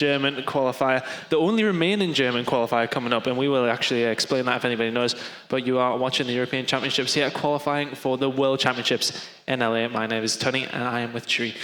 German qualifier, the only remaining German qualifier coming up, and we will actually explain that if anybody knows, but you are watching the European Championships here, qualifying for the World Championships in LA. My name is Tony, and I am with Tree.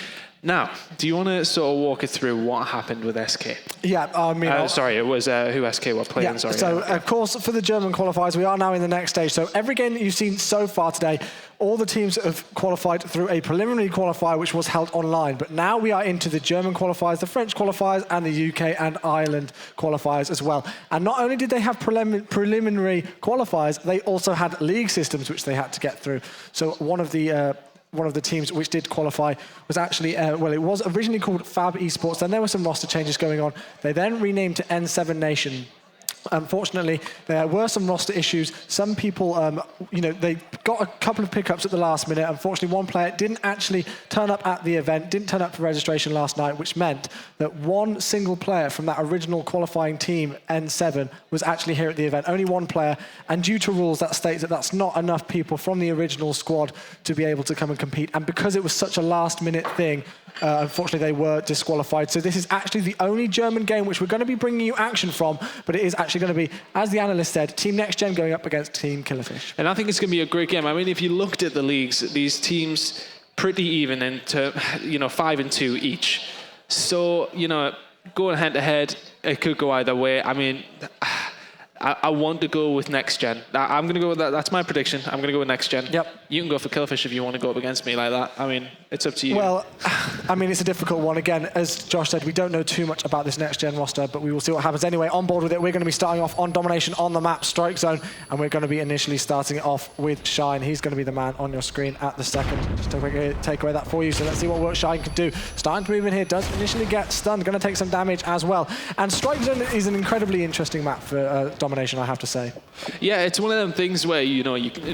Now, do you want to sort of walk us through what happened with SK? Yeah, I mean... sorry, it was who SK were playing, yeah, sorry. So, of course, for the German qualifiers, we are now in the next stage. So every game that you've seen so far today, all the teams have qualified through a preliminary qualifier, which was held online. But now we are into the German qualifiers, the French qualifiers, and the UK and Ireland qualifiers as well. And not only did they have preliminary qualifiers, they also had league systems, which they had to get through. So one of the teams which did qualify was actually, well, it was originally called Fab Esports. Then there were some roster changes going on. They then renamed to N7 Nation. Unfortunately, there were some roster issues. Some people, they got a couple of pickups at the last minute. Unfortunately, one player didn't actually turn up at the event, didn't turn up for registration last night, which meant that one single player from that original qualifying team, N7, was actually here at the event. Only one player, and due to rules, that states that that's not enough people from the original squad to be able to come and compete. And because it was such a last-minute thing, unfortunately, they were disqualified. So this is actually the only German game which we're going to be bringing you action from, but it is actually going to be, as the analyst said, Team Next Gen going up against Team Killerfish. And I think it's going to be a great game. I mean, if you looked at the leagues, these teams pretty even into, 5-2 each. So, going head-to-head, it could go either way. I mean... I want to go with Next Gen. I'm going to go with that. That's my prediction. I'm going to go with Next Gen. Yep. You can go for Killerfish if you want to go up against me like that. I mean, it's up to you. Well, I mean, it's a difficult one. Again, as Josh said, we don't know too much about this Next Gen roster, but we will see what happens anyway. On board with it, we're going to be starting off on Domination on the map, Strike Zone, and we're going to be initially starting it off with Shine. He's going to be the man on your screen at the second. Just to take away that for you, so let's see what work Shine can do. Starting to move in here, does initially get stunned, going to take some damage as well. And Strike Zone is an incredibly interesting map for Domination, I have to say. Yeah, it's one of them things where,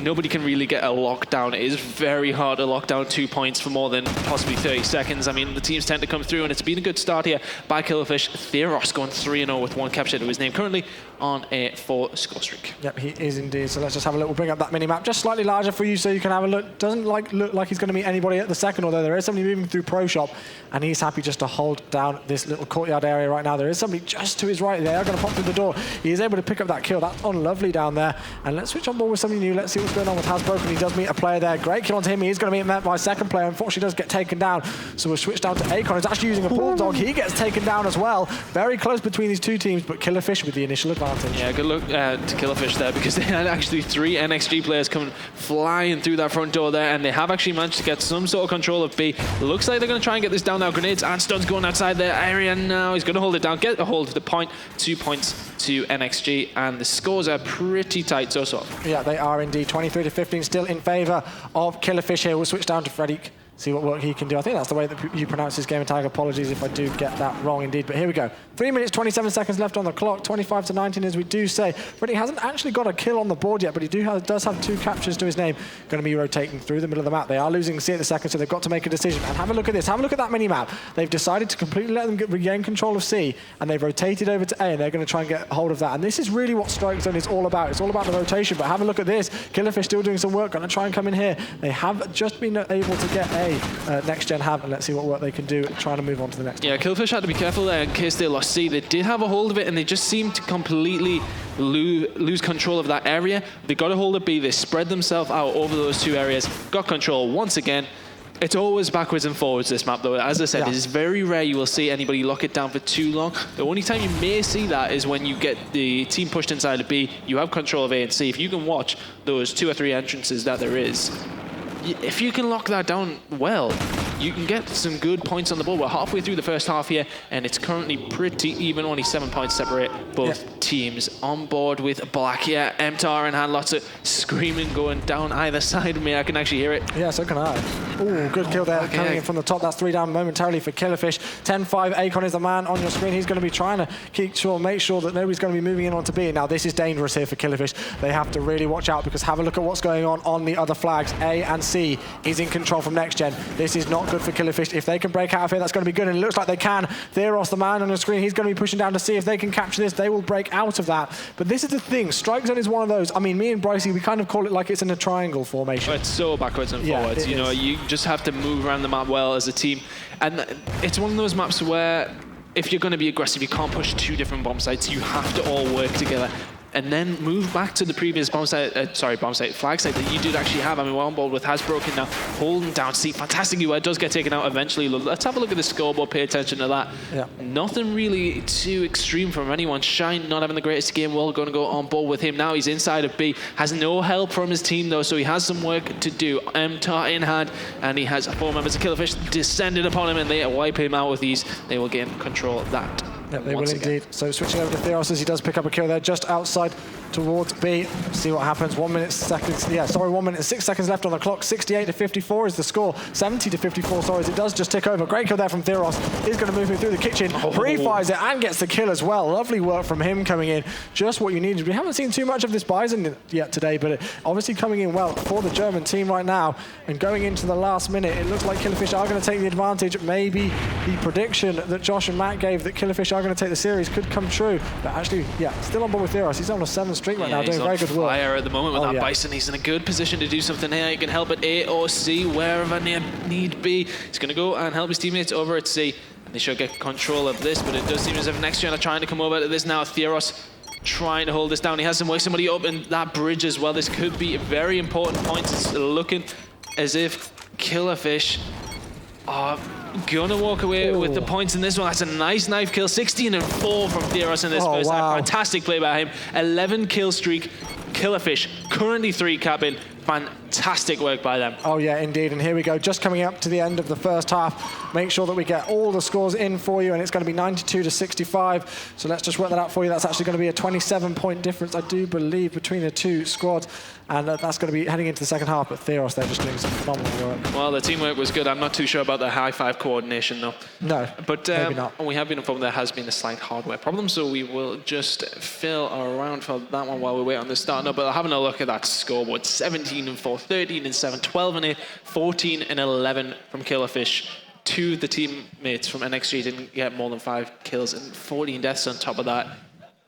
nobody can really get a lockdown. It is very hard to lock down 2 points for more than possibly 30 seconds. I mean, the teams tend to come through, and it's been a good start here by Killerfish. Theros going 3-0 with one capture to his name, currently on a 4-score streak. Yep, he is indeed. So let's just have a look. We'll bring up that mini-map just slightly larger for you so you can have a look. Doesn't look like he's going to meet anybody at the second, although there is somebody moving through Pro Shop, and he's happy just to hold down this little courtyard area right now. There is somebody just to his right. They are going to pop through the door. He is able to pick up that kill. That's on Lovely down there. And let's switch on board with somebody new. Let's see what's going on with Hasbroken. He does meet a player there. Great kill onto him. He's going to be met by a second player. Unfortunately, does get taken down. So we'll switch down to Akon. He's actually using a Bulldog. He gets taken down as well. Very close between these two teams, but Killerfish with the initial advantage. Yeah, good luck to Killerfish there, because they had actually 3 NXG players coming flying through that front door there, and they have actually managed to get some sort of control of B. Looks like they're going to try and get this down now. Grenades and stuns going outside their area now. He's going to hold it down, get a hold of the point. 2 points to NXG, and the scores are pretty tight so far. Yeah, they are indeed. 23-15 still in favour of Killerfish here. We'll switch down to Fredrik. See what work he can do. I think that's the way that you pronounce his game tag. Apologies if I do get that wrong indeed. But here we go. 3 minutes, 27 seconds left on the clock. 25-19, as we do say. Freddy hasn't actually got a kill on the board yet, but he does have 2 captures to his name. Going to be rotating through the middle of the map. They are losing C at the second, so they've got to make a decision. And have a look at this. Have a look at that mini-map. They've decided to completely let them regain control of C, and they've rotated over to A, and they're going to try and get hold of that. And this is really what Strike Zone is all about. It's all about the rotation, but have a look at this. Killerfish still doing some work. Going to try and come in here. They have just been able to get A. Next Gen have, and let's see what work they can do trying to move on to the next one. Yeah, Killerfish had to be careful there in case they lost C. They did have a hold of it, and they just seemed to completely lose control of that area. They got a hold of B, they spread themselves out over those 2 areas, got control once again. It's always backwards and forwards, this map, though. As I said, it is very rare you will see anybody lock it down for too long. The only time you may see that is when you get the team pushed inside of B, you have control of A and C. If you can watch those 2 or 3 entrances that there is, if you can lock that down well, you can get some good points on the board. We're halfway through the first half here, and it's currently pretty even. Only 7 points separate both teams. On board with Black. Yeah, MTAR in hand. Lots of screaming going down either side of me. I can actually hear it. Yeah, so can I. Ooh, good kill there. Coming in from the top. That's 3 down momentarily for Killerfish. 10-5. Akon is the man on your screen. He's going to be trying to make sure that nobody's going to be moving in onto B. Now, this is dangerous here for Killerfish. They have to really watch out, because have a look at what's going on the other flags. A and C is in control from Next Gen. This is not good for Killerfish. If they can break out of here, that's going to be good, and it looks like they can. Theros, the man on the screen, he's going to be pushing down to see if they can capture this. They will break out of that. But this is the thing. Strike Zone is one of those. I mean, me and Brycey, we kind of call it like it's in a triangle formation. It's so backwards and forwards. You just have to move around the map well as a team. And it's one of those maps where if you're going to be aggressive, you can't push 2 different bomb sites. You have to all work together. And then move back to the previous flag site that you did actually have. I mean, we're on board with has broken now, holding down C. Fantastic UI does get taken out eventually. Let's have a look at the scoreboard, pay attention to that. Yeah. Nothing really too extreme from anyone. Shine not having the greatest game. We're going to go on board with him now. He's inside of B. Has no help from his team though, so he has some work to do. MTAR in hand, and he has 4 members of Killerfish descended upon him, and they wipe him out with ease. They will gain control of that. Yeah, they will indeed. So switching over to Theros as he does pick up a kill there just outside towards B. See what happens. 1 minute, 1 minute and 6 seconds left on the clock. 68 to 54 is the score. 70 to 54, sorry, as it does just tick over. Great kill there from Theros. He's going to move him through the kitchen. Pre-fires it and gets the kill as well. Lovely work from him coming in. Just what you needed. We haven't seen too much of this Bison yet today, but obviously coming in well for the German team right now. And going into the last minute, it looks like Killerfish are going to take the advantage. Maybe the prediction that Josh and Matt gave that Killerfish are going to take the series could come true. But actually, yeah, still on board with Theros. He's on a 7 streak right now, doing very good work. Fire at the moment with that Bison. He's in a good position to do something here. He can help at A or C, wherever need be. He's going to go and help his teammates over at C. And they should get control of this, but it does seem as if next gen are trying to come over to this now. Theros trying to hold this down. He has to wake somebody up in that bridge as well. This could be a very important point. It's looking as if Killerfish are gonna walk away with the points in this one. That's a nice knife kill. 16 and 4 from Theros in this first half. Fantastic play by him. 11 kill streak. Killerfish currently 3 capping. Fantastic work by them. Oh yeah, indeed. And here we go, just coming up to the end of the first half. Make sure that we get all the scores in for you, and it's going to be 92 to 65. So let's just work that out for you. That's actually going to be a 27-point difference, I do believe, between the 2 squads. And that's going to be heading into the second half, but Theros, they're just doing some phenomenal work. Well, the teamwork was good. I'm not too sure about the high-five coordination, though. No, but maybe not. We have been informed there has been a slight hardware problem, so we will just fill around for that one while we wait on the start. No, but having a look at that scoreboard, 17 and 4, 13 and 7, 12 and 8, 14 and 11 from Killerfish. 2 the teammates from NXG didn't get more than 5 kills, and 14 deaths on top of that.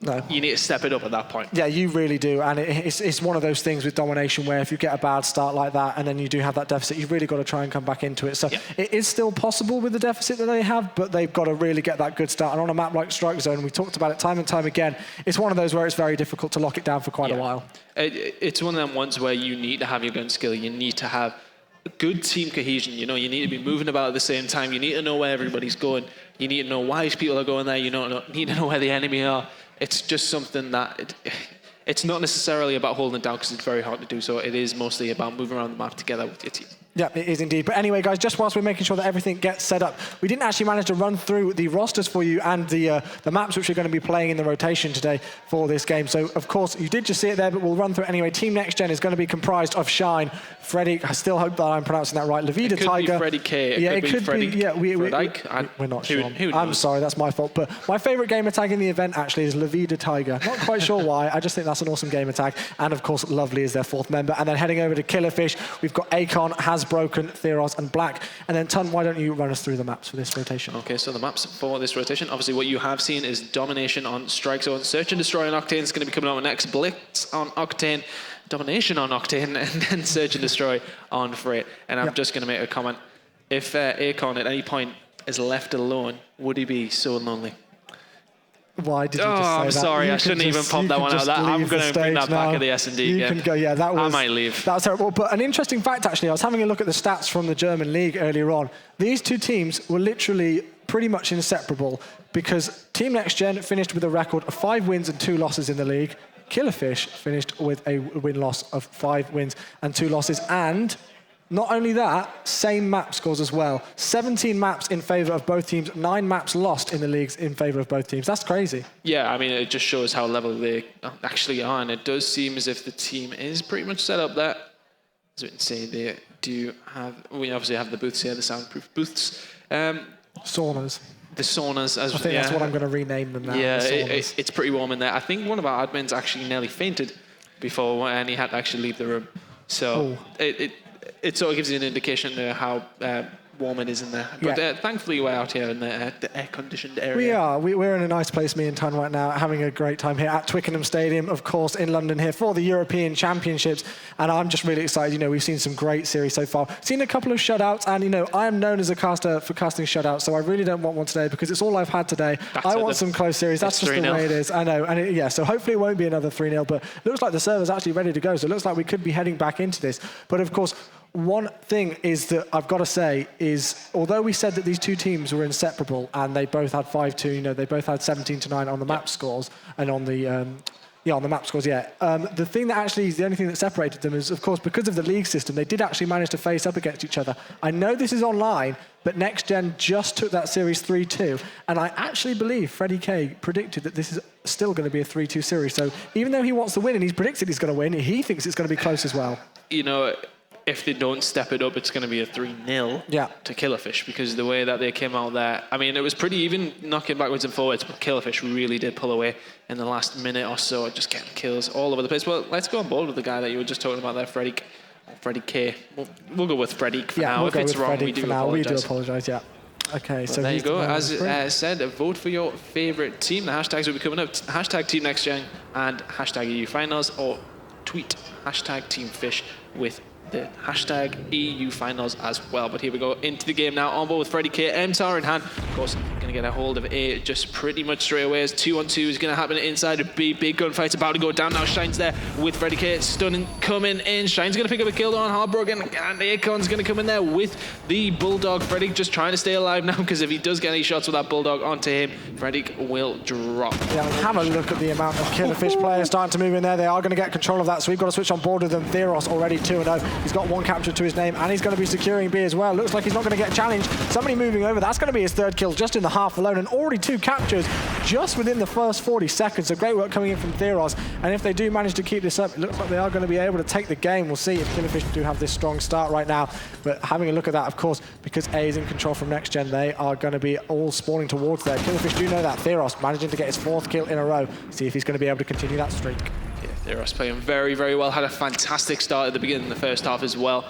No. You need to step it up at that point. Yeah, you really do. And it's one of those things with domination where if you get a bad start like that and then you do have that deficit, you've really got to try and come back into it. So it is still possible with the deficit that they have, but they've got to really get that good start. And on a map like Strike Zone, we talked about it time and time again, it's one of those where it's very difficult to lock it down for quite a while. It's one of them ones where you need to have your gun skill. You need to have good team cohesion. You know, you need to be moving about at the same time. You need to know where everybody's going. You need to know why people are going there. You need to know where the enemy are. It's just something that it's not necessarily about holding it down because it's very hard to do so. It is mostly about moving around the map together with your team. Yeah, it is indeed. But anyway, guys, just whilst we're making sure that everything gets set up, we didn't actually manage to run through the rosters for you and the maps which we're going to be playing in the rotation today for this game. So, of course, you did just see it there, but we'll run through it anyway. Team Next Gen is going to be comprised of Shine, Freddy, I still hope that I'm pronouncing that right, Levida Tiger. Be Freddy K. It could be Freddy. Yeah, we're not sure. I'm sorry, that's my fault. But my favourite gamer tag in the event actually is Levida Tiger. Not quite sure why. I just think that's an awesome gamer tag. And of course, Lovely is their 4th member. And then heading over to Killerfish, we've got Akon, Has Broken, Theros, and Black. And then Tun, why don't you run us through the maps for this rotation? Okay, so the maps for this rotation, obviously what you have seen is Domination on Strike Zone, Search and Destroy on Octane is going to be coming out next, Blitz on Octane, Domination on Octane, and then Search and Destroy on Freight. And I'm just going to make a comment. If Akon at any point is left alone, would he be so lonely? Why did you just say I'm that? sorry, I shouldn't even pop that one out. I'm going to bring that back at the S&D again. You can go, yeah, that was... I might leave. That was terrible. But an interesting fact, actually, I was having a look at the stats from the German league earlier on. These 2 teams were literally pretty much inseparable because Team Next Gen finished with a record of 5 wins and 2 losses in the league. Killerfish finished with a win-loss of 5 wins and 2 losses. And not only that, same map scores as well. 17 maps in favour of both teams, 9 maps lost in the leagues in favour of both teams. That's crazy. Yeah, I mean, it just shows how level they actually are. And it does seem as if the team is pretty much set up there. As we can see, they do have... We obviously have the booths here, the soundproof booths. Saunas. The saunas. I think that's what I'm going to rename them now. Yeah, it's pretty warm in there. I think one of our admins actually nearly fainted before and he had to actually leave the room. So it sort of gives you an indication of how warm it is in there. But thankfully we're out here in the air-conditioned area. We are. We're in a nice place, me and Ton, right now, having a great time here at Twickenham Stadium, of course, in London here for the European Championships. And I'm just really excited. You know, we've seen some great series so far. Seen a couple of shutouts, and, you know, I am known as a caster for casting shutouts, so I really don't want one today because it's all I've had today. I want some close series. That's just the way it is. I know. And so hopefully it won't be another 3-0, but it looks like the server's actually ready to go. So it looks like we could be heading back into this. But of course, one thing is that I've got to say is, although we said that these two teams were inseparable and they both had 5-2, you know, they both had 17-9 on the map scores and on the on the map scores, the thing that actually is the only thing that separated them is, of course, because of the league system, they did actually manage to face up against each other. I know this is online, but Next Gen just took that series 3-2, and I actually believe Freddie K predicted that this is still going to be a 3-2 series. So even though he wants to win and he's predicted he's going to win, he thinks it's going to be close as well. You know, if they don't step it up, it's going to be a 3-0 to Killerfish, because the way that they came out there, I mean, it was pretty even knocking backwards and forwards, but Killerfish really did pull away in the last minute or so, just getting kills all over the place. Well, let's go on board with the guy that you were just talking about there, Freddie K. We'll go with Freddie for now. We'll if it's wrong, we do apologise. We do apologise, Okay, so there you go. As said, vote for your favourite team. The hashtags will be coming up. Hashtag Team Next Gen and hashtag EU Finals, or tweet hashtag Team Fish with the hashtag EU Finals as well. But here we go into the game now. On board with Freddie K, MTAR in hand. Of course, going to get a hold of A just pretty much straight away, as 2-on-2 is going to happen inside of B. Big gunfight's about to go down now. Shine's there with Freddie K. Stunning coming in. Shine's going to pick up a kill on Heartbroken, and Akon's going to come in there with the Bulldog. Freddie just trying to stay alive now, because if he does get any shots with that Bulldog onto him, Freddie will drop. Have a look at the amount of Killerfish players starting to move in there. They are going to get control of that, so we've got to switch on board with them. Theros already 2-0. He's got one capture to his name, and he's going to be securing B as well. Looks like he's not going to get challenged. Somebody moving over. That's going to be his third kill just in the half alone, and already 2 captures just within the first 40 seconds. So great work coming in from Theros, and if they do manage to keep this up, it looks like they are going to be able to take the game. We'll see if Killerfish do have this strong start right now, but having a look at that, of course, because A is in control from Next Gen, they are going to be all spawning towards there. Killerfish do know that. Theros managing to get his 4th kill in a row. See if he's going to be able to continue that streak. Theros playing very, very well. Had a fantastic start at the beginning of the first half as well.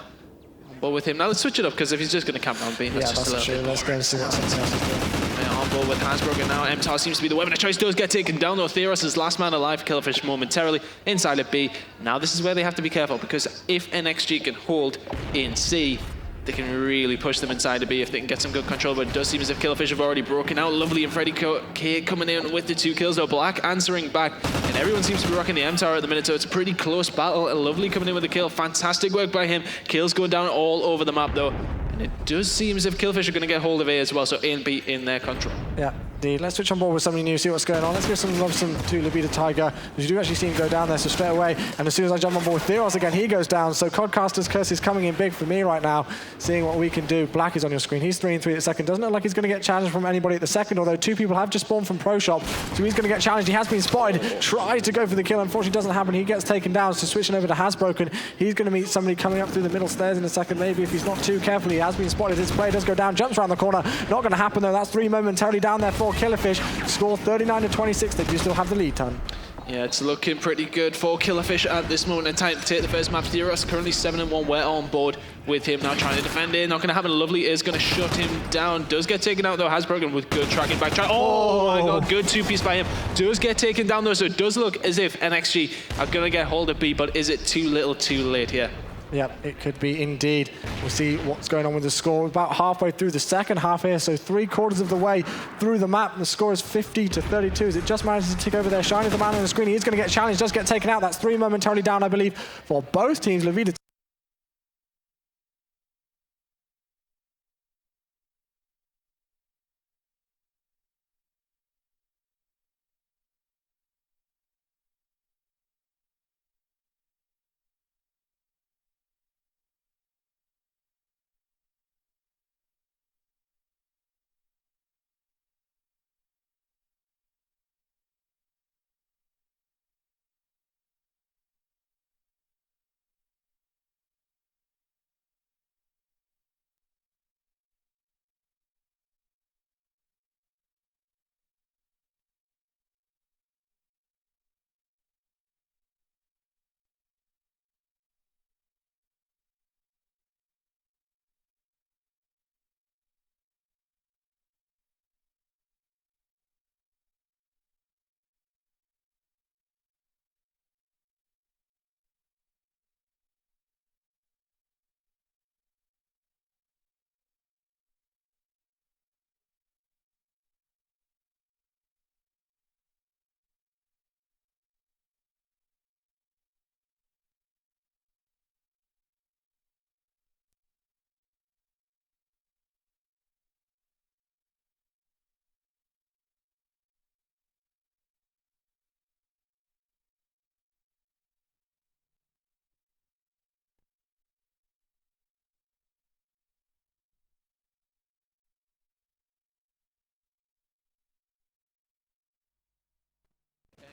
But with him, now let's switch it up, because if he's just going to camp down B, that's just a little bit. Let's go and see what something else is doing. On board with Hasbroken now. MTAR seems to be the weapon of choice. Does get taken down though. Theros is last man alive. Killerfish momentarily inside of B. Now this is where they have to be careful, because if NXG can hold in C, they can really push them inside of B if they can get some good control. But it does seem as if Killerfish have already broken out. Lovely and Freddie K coming in with the 2 kills though. Black answering back, and everyone seems to be rocking the MTAR at the minute, so it's a pretty close battle. Lovely coming in with the kill. Fantastic work by him. Kills going down all over the map though. And it does seem as if Killerfish are going to get hold of A as well, so A and B in their control. Yeah, indeed. Let's switch on board with somebody new, see what's going on. Let's give some love to Libido Tiger, because you do actually see him go down there, so straight away. And as soon as I jump on board with Theros again, he goes down. So Codcaster's Curse is coming in big for me right now, seeing what we can do. Black is on your screen. He's 3-3 at the second. Doesn't look like he's going to get challenged from anybody at the second, although 2 people have just spawned from Pro Shop, so he's going to get challenged. He has been spotted, tries to go for the kill. Unfortunately, doesn't happen. He gets taken down, so switching over to Hasbroken. He's going to meet somebody coming up through the middle stairs in a second, maybe, if he's not too careful. He has been spotted. His play does go down, jumps around the corner. Not going to happen though. That's 3 momentarily down there for Killerfish. Score 39-26. They do still have the lead, Ton. Yeah, it's looking pretty good for Killerfish at this moment in time to take the first map. Theros currently 7-1. We're on board with him now, trying to defend it. Not going to happen. Lovely is going to shut him down. Does get taken out though. Hasbroken with good tracking back. Oh my god, good 2-piece by him. Does get taken down though, so it does look as if NXG are going to get hold of B, but is it too little too late here? Yep, it could be indeed. We'll see what's going on with the score. About halfway through the second half here, so 3/4 of the way through the map. The score is 50-32 as it just manages to tick over there. Shine is the man on the screen. He is going to get challenged, does get taken out. That's 3 momentarily down, I believe, for both teams. Levita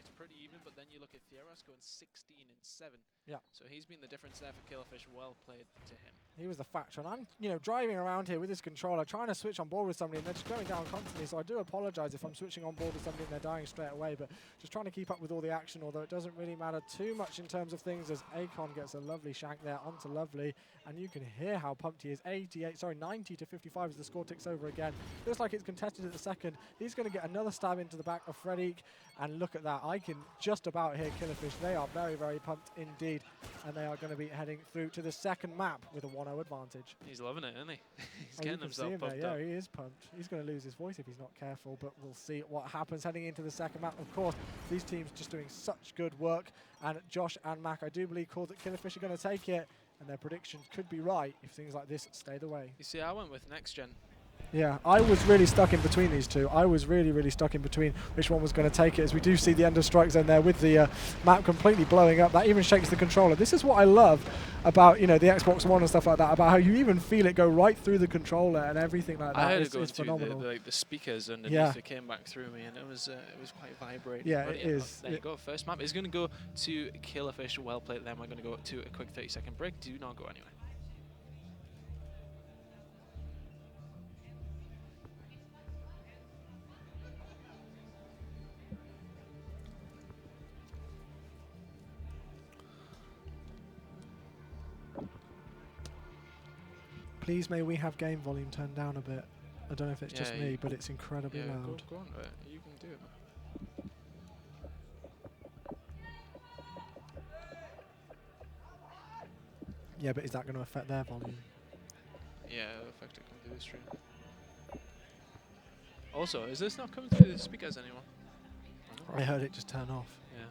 it's pretty even, but then you look at Theros going 16-7. Yeah. So he's been the difference there for Killerfish. Well played to him. He was the factor, and I'm, driving around here with this controller, trying to switch on board with somebody, and they're just going down constantly. So I do apologise if I'm switching on board with somebody and they're dying straight away, but just trying to keep up with all the action. Although it doesn't really matter too much in terms of things, as Akon gets a lovely shank there onto Lovely, and you can hear how pumped he is. 90-55 as the score ticks over again. Looks like it's contested at the second. He's going to get another stab into the back of Freddy, and look at that. I can just about hear Killerfish. They are very, very pumped indeed, and they are going to be heading through to the second map with a 1-0 advantage. He's loving it, isn't he? He's Oh, getting himself pumped yeah, up. he is pumped. He's going to lose his voice if he's not careful, but we'll see what happens heading into the second map. Of course, these teams just doing such good work, and Josh and Mac, I do believe, called that Killerfish are going to take it, and their prediction could be right if things like this stay the way. You see, I went with next gen. Yeah, I was really stuck in between these two. I was really, really stuck in between which one was going to take it, as we do see the end of Strike Zone there with the map completely blowing up. That even shakes the controller. This is what I love about, the Xbox One and stuff like that, about how you even feel it go right through the controller and everything like that. I had It's to go through phenomenal. the speakers underneath. Yeah. It came back through me, and it was quite vibrating. Yeah, But it is. There you go. First map is going to go to Killerfish. Well played. Then we're going to go to a quick 30-second break. Do not go anywhere. Please may we have game volume turned down a bit. I don't know if it's just Yeah, me, but it's incredibly Yeah, loud. go on to it. You can do it, man. Yeah, but is that going to affect their volume? Yeah, it'll affect it coming through the stream. Also, is this not coming through the speakers anymore? I heard it just turn off. Yeah.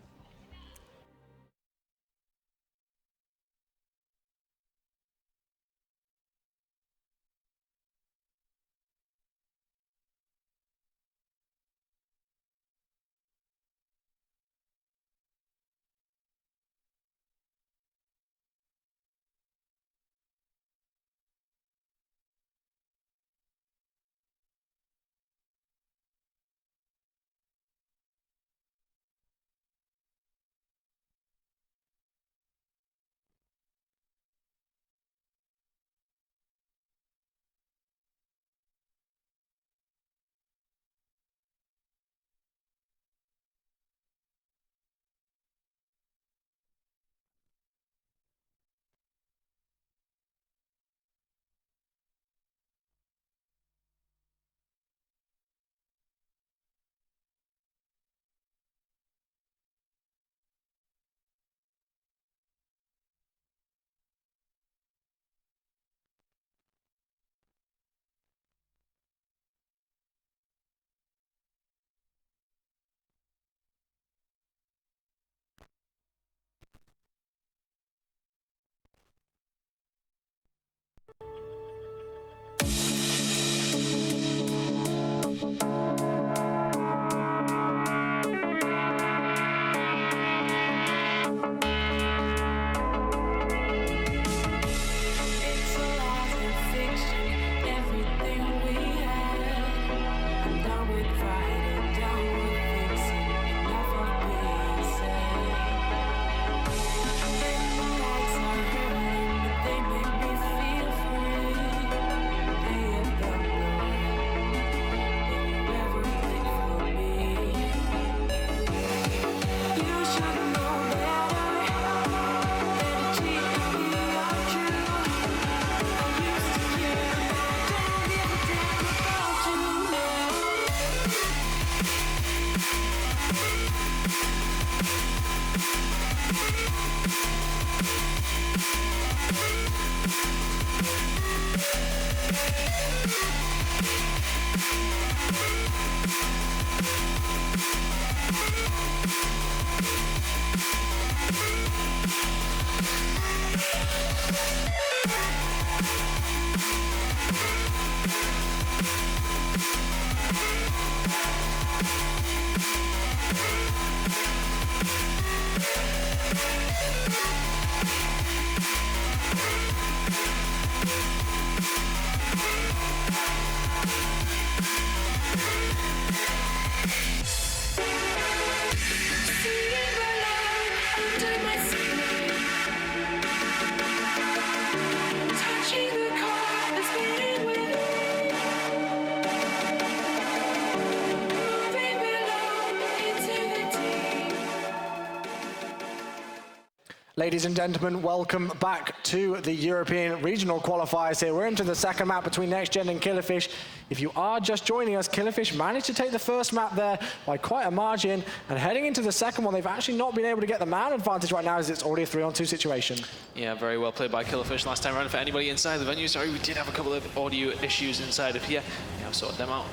Ladies and gentlemen, welcome back to the European Regional Qualifiers here. We're into the second map between NextGen and Killerfish. If you are just joining us, Killerfish managed to take the first map there by quite a margin, and heading into the second one, they've actually not been able to get the man advantage right now as it's already a 3-on-2 situation. Yeah, very well played by Killerfish last time around. For anybody inside the venue, sorry, we did have a couple of audio issues inside of here. Yeah, I've sorted them out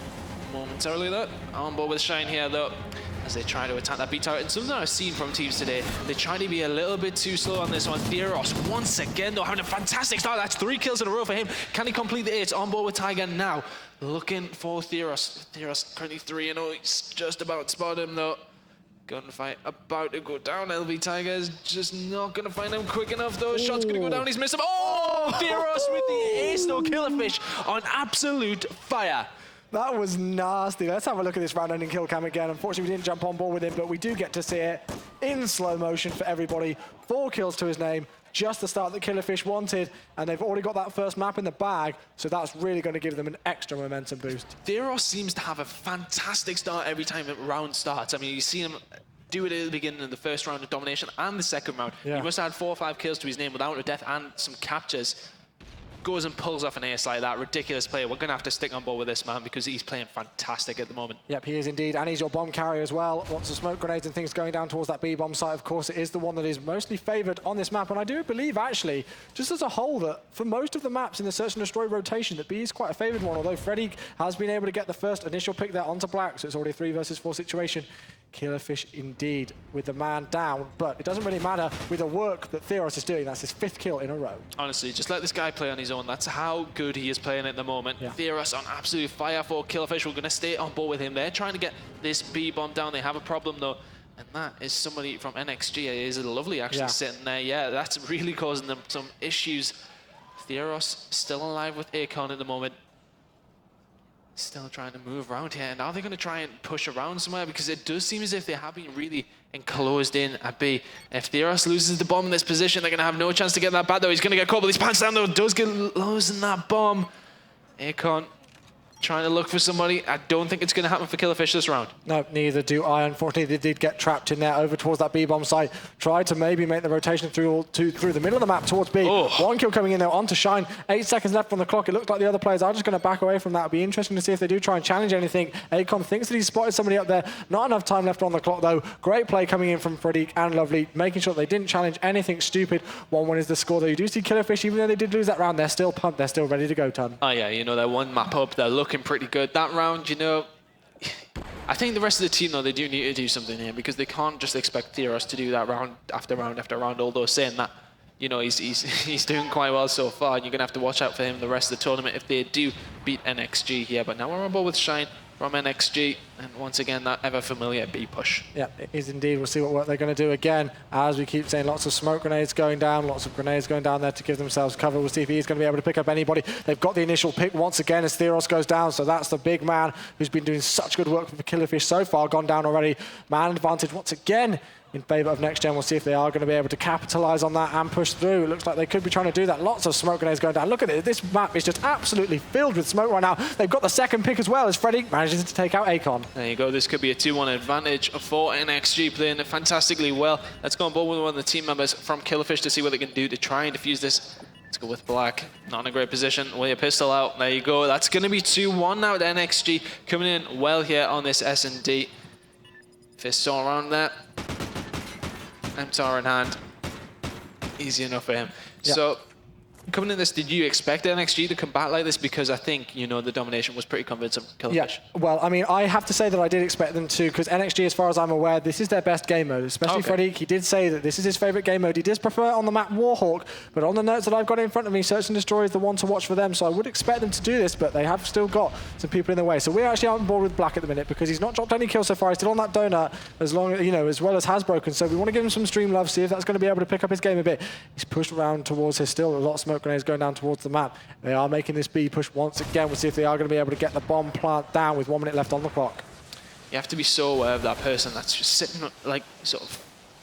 momentarily though. On board with Shine here though, as they try to attack that B turret. And something I've seen from teams today, they try to be a little bit too slow on this one. Theros, once again, though, having a fantastic start. That's 3 kills in a row for him. Can he complete the 8? On board with Tiger now. Looking for Theros. Theros currently 3-0. He's just about spot him, though. Gunfight about to go down. LB Tiger is just not going to find him quick enough, though. Shot's going to go down. He's missed him. Oh, Theros with the ace, though. Killerfish on absolute fire. That was nasty. Let's have a look at this round-ending kill cam again. Unfortunately, we didn't jump on board with him, but we do get to see it in slow motion for everybody. 4 kills to his name, just the start that Killerfish wanted, and they've already got that first map in the bag, so that's really going to give them an extra momentum boost. Theros seems to have a fantastic start every time a round starts. I mean, you see him do it at the beginning of the first round of domination and the second round. Yeah. He must have had 4 or 5 kills to his name without a death and some captures. Goes and pulls off an ace like that. Ridiculous player. We're going to have to stick on board with this man because he's playing fantastic at the moment. Yep, he is indeed. And he's your bomb carrier as well. Lots of smoke grenades and things going down towards that B-bomb site. Of course, it is the one that is mostly favored on this map. And I do believe, actually, just as a whole, that for most of the maps in the Search and Destroy rotation, that B is quite a favored one. Although Freddy has been able to get the first initial pick there onto Black, so it's already a 3 versus 4 situation. Killerfish indeed with the man down, but it doesn't really matter with the work that Theros is doing. That's his 5th kill in a row. Honestly, just let this guy play on his own. That's how good he is playing at the moment. Yeah. Theros on absolute fire for Killerfish. We're going to stay on board with him. They're trying to get this B-bomb down. They have a problem though, and that is somebody from NXG. It is lovely actually sitting there. Yeah, that's really causing them some issues. Theros still alive with Akon at the moment. Still trying to move around here, and are they going to try and push around somewhere? Because it does seem as if they have been really enclosed in at B. If Theros loses the bomb in this position, they're going to have no chance to get that back, though. He's going to get caught, but he's pants down, though. Does get losing that bomb. Akon trying to look for somebody. I don't think it's going to happen for Killerfish this round. No, neither do I. Unfortunately, they did get trapped in there over towards that B-bomb site. Tried to maybe make the rotation through the middle of the map towards B. Oh. 1 kill coming in there onto Shine. 8 seconds left on the clock. It looks like the other players are just going to back away from that. It'll be interesting to see if they do try and challenge anything. Akon thinks that he's spotted somebody up there. Not enough time left on the clock, though. Great play coming in from Freddy and Lovely, making sure they didn't challenge anything stupid. 1-1 is the score, though. You do see Killerfish, even though they did lose that round, they're still pumped. They're still ready to go, Ton. Oh, yeah, you know, they're 1 map up. They're looking pretty good. That round, you know, I think the rest of the team, though, they do need to do something here because they can't just expect Theros to do that round after round after round, although saying that, you know, he's doing quite well so far, and you're going to have to watch out for him the rest of the tournament if they do beat NXG here. But now we're on board with Shine from NXG, and once again, that ever-familiar B push. Yeah, it is indeed. We'll see what they're going to do again. As we keep saying, lots of smoke grenades going down, lots of grenades going down there to give themselves cover. We'll see if he's going to be able to pick up anybody. They've got the initial pick once again as Theros goes down, so that's the big man who's been doing such good work for Killerfish so far, gone down already. Man advantage once again in favour of NextGen. We'll see if they are going to be able to capitalise on that and push through. It looks like they could be trying to do that. Lots of smoke grenades going down. Look at it. This map is just absolutely filled with smoke right now. They've got the second pick as well as Freddy manages to take out Akon. There you go. This could be a 2-1 advantage for NXG, playing it fantastically well. Let's go on board with one of the team members from Killerfish to see what they can do to try and defuse this. Let's go with Black. Not in a great position. With a pistol out. There you go. That's going to be 2-1 now at NXG. Coming in well here on this S&D. Fists all around there. MTAR in hand. Easy enough for him. Yep. So, coming in this, did you expect NXG to come back like this? Because I think, you know, the domination was pretty convincing. Killerfish. Yeah. Well, I mean, I have to say that I did expect them to, because NXG, as far as I'm aware, this is their best game mode, especially Freddy. He did say that this is his favourite game mode. He does prefer on the map Warhawk, but on the notes that I've got in front of me, Search and Destroy is the one to watch for them, so I would expect them to do this, but they have still got some people in the way. So we're actually on board with Black at the minute, because he's not dropped any kills so far. He's still on that donut, as long as, you know, as well as has broken. So we want to give him some stream love, see if that's going to be able to pick up his game a bit. He's pushed around towards his still a lot of smoke grenades going down towards the map. They are making this B push once again. We'll see if they are going to be able to get the bomb plant down with 1 minute left on the clock. You have to be so aware of that person that's just sitting like sort of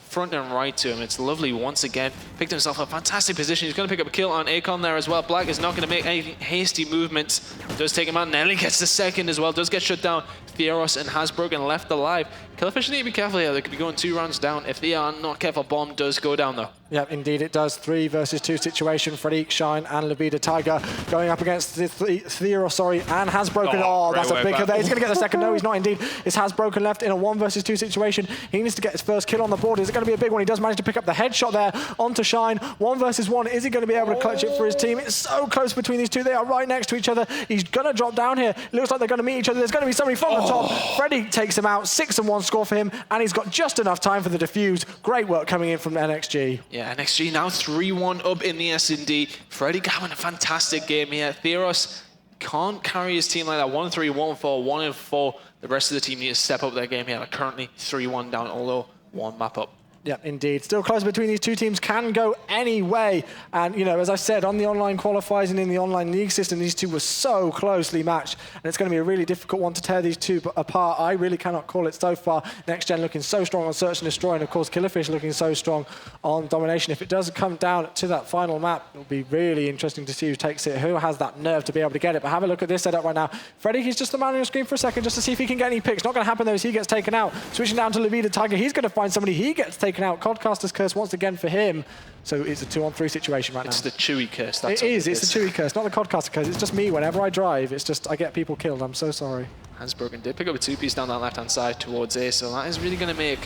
front and right to him. It's lovely once again. Picked himself a fantastic position. He's going to pick up a kill on Akon there as well. Black is not going to make any hasty movements. Does take him out. Nelly gets the second as well. Does get shut down. Theros and Hasbroken left alive. Killerfish need to be careful here. They could be going 2 rounds down. If they are not careful, bomb does go down though. Yeah, indeed it does. 3 versus 2 situation. Freddy, Shine, and Levita Tiger going up against Theros, and Has Broken. Oh, that's a big hit there. He's going to get the second. No, he's not indeed. It's Has Broken left in a 1 versus 2 situation. He needs to get his first kill on the board. Is it going to be a big one? He does manage to pick up the headshot there onto Shine. 1 versus 1. Is he going to be able to clutch it for his team? It's so close between these two. They are right next to each other. He's going to drop down here. It looks like they're going to meet each other. There's going to be somebody from the top. Freddy takes him out. 6-1 score for him, and he's got just enough time for the defuse. Great work coming in from NXG. Yeah, NXG now 3-1 up in the S&D. Freddy having a fantastic game here. Theros can't carry his team like that. 1-3, 1-4, 1-4. The rest of the team need to step up their game here. They're currently 3-1 down, although 1 map up. Yeah, indeed. Still close between these two teams, can go any way. And, you know, as I said, on the online qualifiers and in the online league system, these two were so closely matched. And it's going to be a really difficult one to tear these two apart. I really cannot call it so far. Next Gen looking so strong on Search and Destroy, and of course, Killerfish looking so strong on Domination. If it does come down to that final map, it'll be really interesting to see who takes it, who has that nerve to be able to get it. But have a look at this setup right now. Freddy, he's just the man on the screen for a second just to see if he can get any picks. Not going to happen though as he gets taken out. Switching down to Levita Tiger, he's going to find somebody. He gets taken out. Codcaster's Curse once again for him. So it's a 2-on-3 situation right now. It's the Chewy Curse. That's it is. It's the Chewy Curse, not the Codcaster Curse. It's just me. Whenever I drive, it's just I get people killed. I'm so sorry. Has Broken did pick up a 2-piece down that left-hand side towards A, so that is really going to make,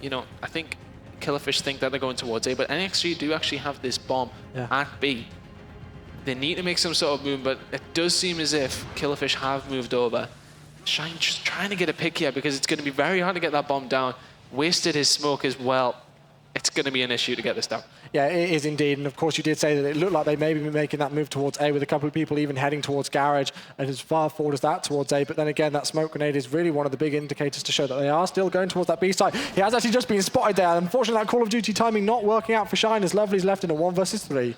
you know, I think Killerfish think that they're going towards A, but NXG do actually have this bomb at B. They need to make some sort of move, but it does seem as if Killerfish have moved over. Shine just trying to get a pick here because it's going to be very hard to get that bomb down. Wasted his smoke as well. It's going to be an issue to get this down. Yeah, it is indeed. And of course, you did say that it looked like they may be making that move towards A with a couple of people even heading towards Garage and as far forward as that towards A. But then again, that smoke grenade is really one of the big indicators to show that they are still going towards that B side. He has actually just been spotted there. Unfortunately, that Call of Duty timing not working out for Shine as Lovely's left in a 1 versus 3.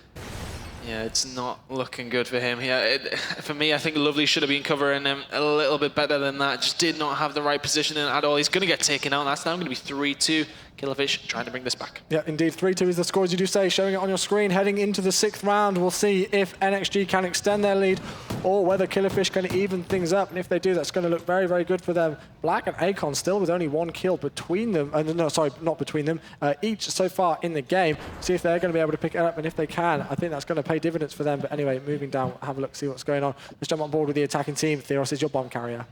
Yeah, it's not looking good for him here. For me, I think Lovely should have been covering him a little bit better than that. Just did not have the right positioning at all. He's going to get taken out. That's now going to be 3-2. Killerfish trying to bring this back. Yeah, indeed. 3-2 is the score, as you do say, showing it on your screen. Heading into the 6th round, we'll see if NXG can extend their lead or whether Killerfish can even things up. And if they do, that's going to look very, very good for them. Black and Akon still with only 1 kill between them. No, sorry, not between them. Each so far in the game. See if they're going to be able to pick it up. And if they can, I think that's going to pay dividends for them. But anyway, moving down, have a look, see what's going on. Let's jump on board with the attacking team. Theros is your bomb carrier.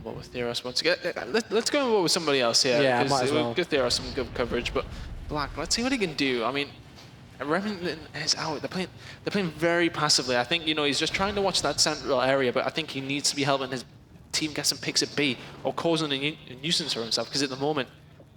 What with Theros once again? Let's go on with somebody else here. Yeah, might as well. Give Theros some good coverage, but Black, let's see what he can do. I mean, Remington is out. They're playing very passively. I think, you know, he's just trying to watch that central area, but I think he needs to be helping his team get some picks at B or causing a nuisance for himself, because at the moment,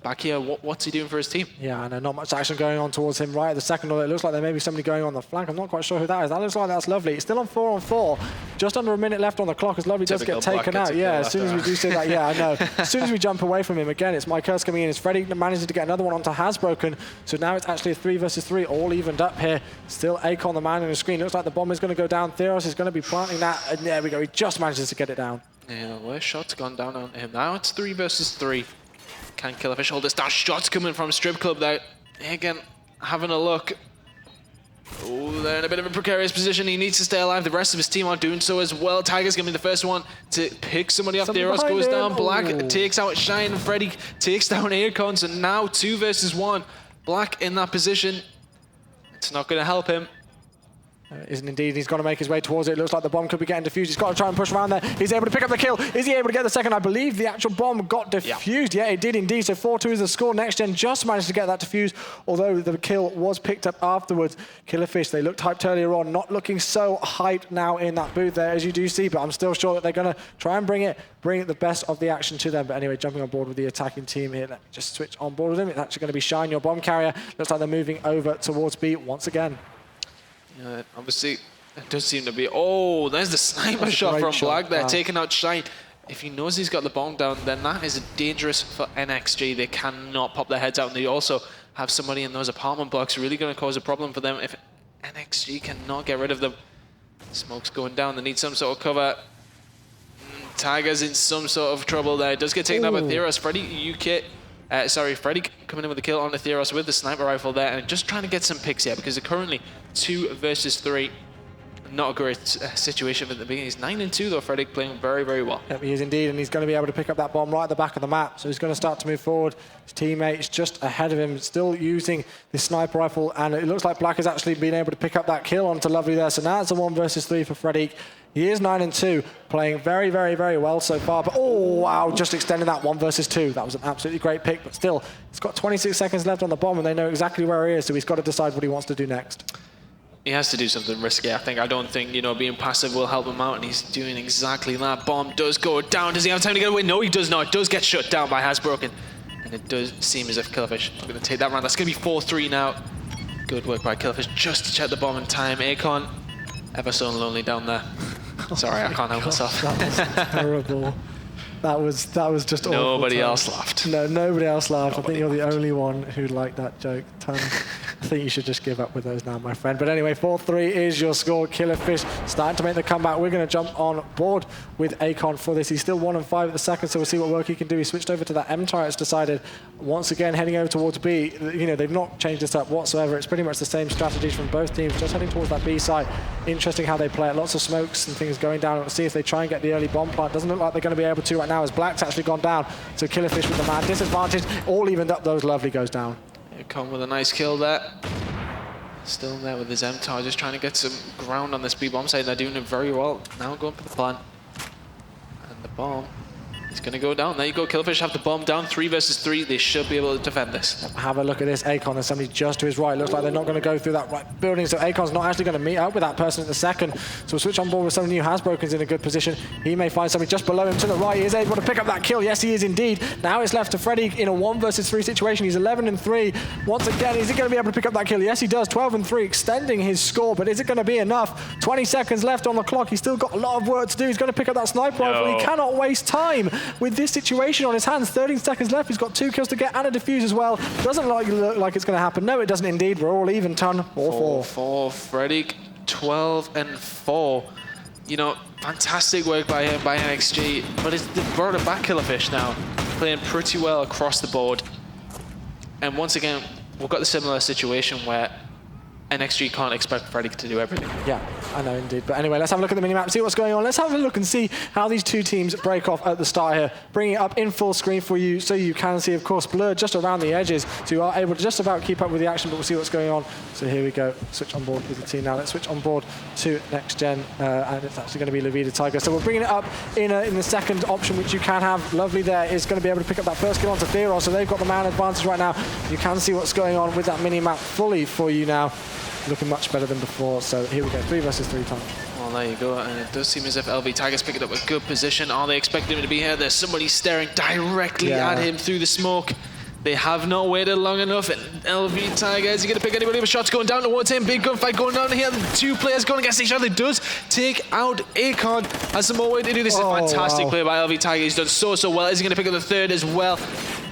back here, what's he doing for his team? Yeah, and not much action going on towards him right at the second. It looks like there may be somebody going on the flank. I'm not quite sure who that is. That looks like that's Lovely. It's still on 4-on-4. Just under a minute left on the clock as Lovely does get taken out. Yeah, as soon as we do say that, yeah, I know. As soon as we jump away from him, again, it's Mike Curse coming in. As Freddy manages to get another one onto Has Broken. So now it's actually a 3 versus 3, all evened up here. Still Akon, the man on the screen. Looks like the bomb is going to go down. Theros is going to be planting that. And there we go. He just manages to get it down. Yeah, well, shot's gone down on him. Now it's 3 versus 3. Can Killerfish hold this down? Shots coming from Strip Club there. Again, having a look. Oh, they're in a bit of a precarious position. He needs to stay alive. The rest of his team are doing so as well. Tiger's going to be the first one to pick somebody up. Theros goes down. Black takes out Shine. Freddy takes down Akon. So now 2 versus 1. Black in that position. It's not going to help him. Isn't indeed. He's got to make his way towards it. It looks like the bomb could be getting defused. He's got to try and push around there. He's able to pick up the kill. Is he able to get the second? I believe the actual bomb got defused. Yeah, it did indeed. So 4-2 is the score. Next Gen just managed to get that defused, although the kill was picked up afterwards. Killerfish, they looked hyped earlier on, not looking so hyped now in that booth there, as you do see, but I'm still sure that they're going to try and bring the best of the action to them. But anyway, jumping on board with the attacking team here. Let me just switch on board with them. It's actually going to be Shine, your bomb carrier. Looks like they're moving over towards B once again. Obviously, it does seem to be... Oh, there's the sniper shot from Black there, taking out Shine. If he knows he's got the bomb down, then that is dangerous for NXG. They cannot pop their heads out, and they also have somebody in those apartment blocks really going to cause a problem for them if NXG cannot get rid of them. Smoke's going down. They need some sort of cover. Tiger's in some sort of trouble there. It does get taken out by Theros. Freddy coming in with the kill on the Theros with the sniper rifle there and just trying to get some picks here because they're currently 2 versus 3. not a great situation at the beginning. He's 9-2 though. Frederick playing very, very well. Yep, he is indeed, and he's going to be able to pick up that bomb right at the back of the map. So he's going to start to move forward. His teammate is just ahead of him, still using this sniper rifle, and it looks like Black has actually been able to pick up that kill onto Lovely there. So now it's a 1 versus 3 for Frederick. He is 9-2, playing very, very, very well so far. But oh wow, just extending that 1 versus 2. That was an absolutely great pick, but still, he's got 26 seconds left on the bomb, and they know exactly where he is. So he's got to decide what he wants to do next. He has to do something risky, I think. I don't think, you know, being passive will help him out, and he's doing exactly that. Bomb does go down. Does he have time to get away? No, he does not. It does get shut down by Hasbroken. And it does seem as if Killerfish is going to take that round. That's going to be 4-3 now. Good work by Killerfish just to check the bomb in time. Akon, ever so lonely down there. Sorry, I can't help myself. That was terrible. That was just awful. Nobody else laughed. No, nobody else laughed. I think you're the only one who liked that joke. I think you should just give up with those now, my friend. But anyway, 4-3 is your score. Killerfish starting to make the comeback. We're going to jump on board with Akon for this. He's still 1-5 at the second, so we'll see what work he can do. He switched over to that M turret. It's decided once again heading over towards B. You know, they've not changed this up whatsoever. It's pretty much the same strategies from both teams, just heading towards that B side. Interesting how they play it. Lots of smokes and things going down. We'll see if they try and get the early bomb plant. Doesn't look like they're going to be able to right now, as Black's actually gone down. So Killerfish with the man disadvantage. All evened up, those Lovely goes down. Akon with a nice kill there. Still there with his MTAR, just trying to get some ground on this B-bomb side. They're doing it very well. Now going for the plant. And the bomb is going to go down. There you go, Killerfish have the bomb down. 3 versus 3. They should be able to defend this. Have a look at this. Akon and somebody just to his right. Looks like they're not going to go through that right building, so Akon's not actually going to meet up with that person at the second. So we'll switch on board with somebody who has Hasbroken's in a good position. He may find somebody just below him to the right. He is able to pick up that kill. Yes, he is indeed. Now it's left to Freddy in a 1 versus 3 situation. He's 11-3. Once again, is he going to be able to pick up that kill? Yes, he does. 12-3, extending his score, but is it going to be enough? 20 seconds left on the clock. He's still got a lot of work to do. He's going to pick up that sniper rifle. He cannot waste time with this situation on his hands. 13 seconds left. He's got 2 kills to get and a defuse as well. Doesn't look like it's going to happen. No, it doesn't indeed. We're all even, ton. 4-4. Frederick, 12-4. You know, fantastic work by him, by NXG. But it's the brought it back Killerfish now. Playing pretty well across the board. And once again, we've got the similar situation where NXG can't expect Frederick to do everything. Yeah, I know indeed. But anyway, let's have a look at the minimap, see what's going on. Let's have a look and see how these two teams break off at the start here. Bringing it up in full screen for you so you can see, of course, blurred just around the edges. So you are able to just about keep up with the action, but we'll see what's going on. So here we go. Switch on board with the team now. Let's switch on board to Next Gen, and it's actually going to be Levita Tiger. So we're bringing it up in the second option, which you can have. Lovely there is going to be able to pick up that first kill onto Theros, so they've got the man advantage right now. You can see what's going on with that minimap fully for you now. Looking much better than before, so here we go, 3 versus 3 time. Well, there you go, and it does seem as if LV Tiger's picking up a good position. Are they expecting him to be here? There's somebody staring directly at him through the smoke. They have not waited long enough, and LV Tiger, is he going to pick anybody up? Shots going down towards him, big gunfight going down here. The 2 players going against each other. Does take out Akon. Has some more way to do. This is a fantastic play by LV Tiger. He's done so well. Is he going to pick up the 3rd as well?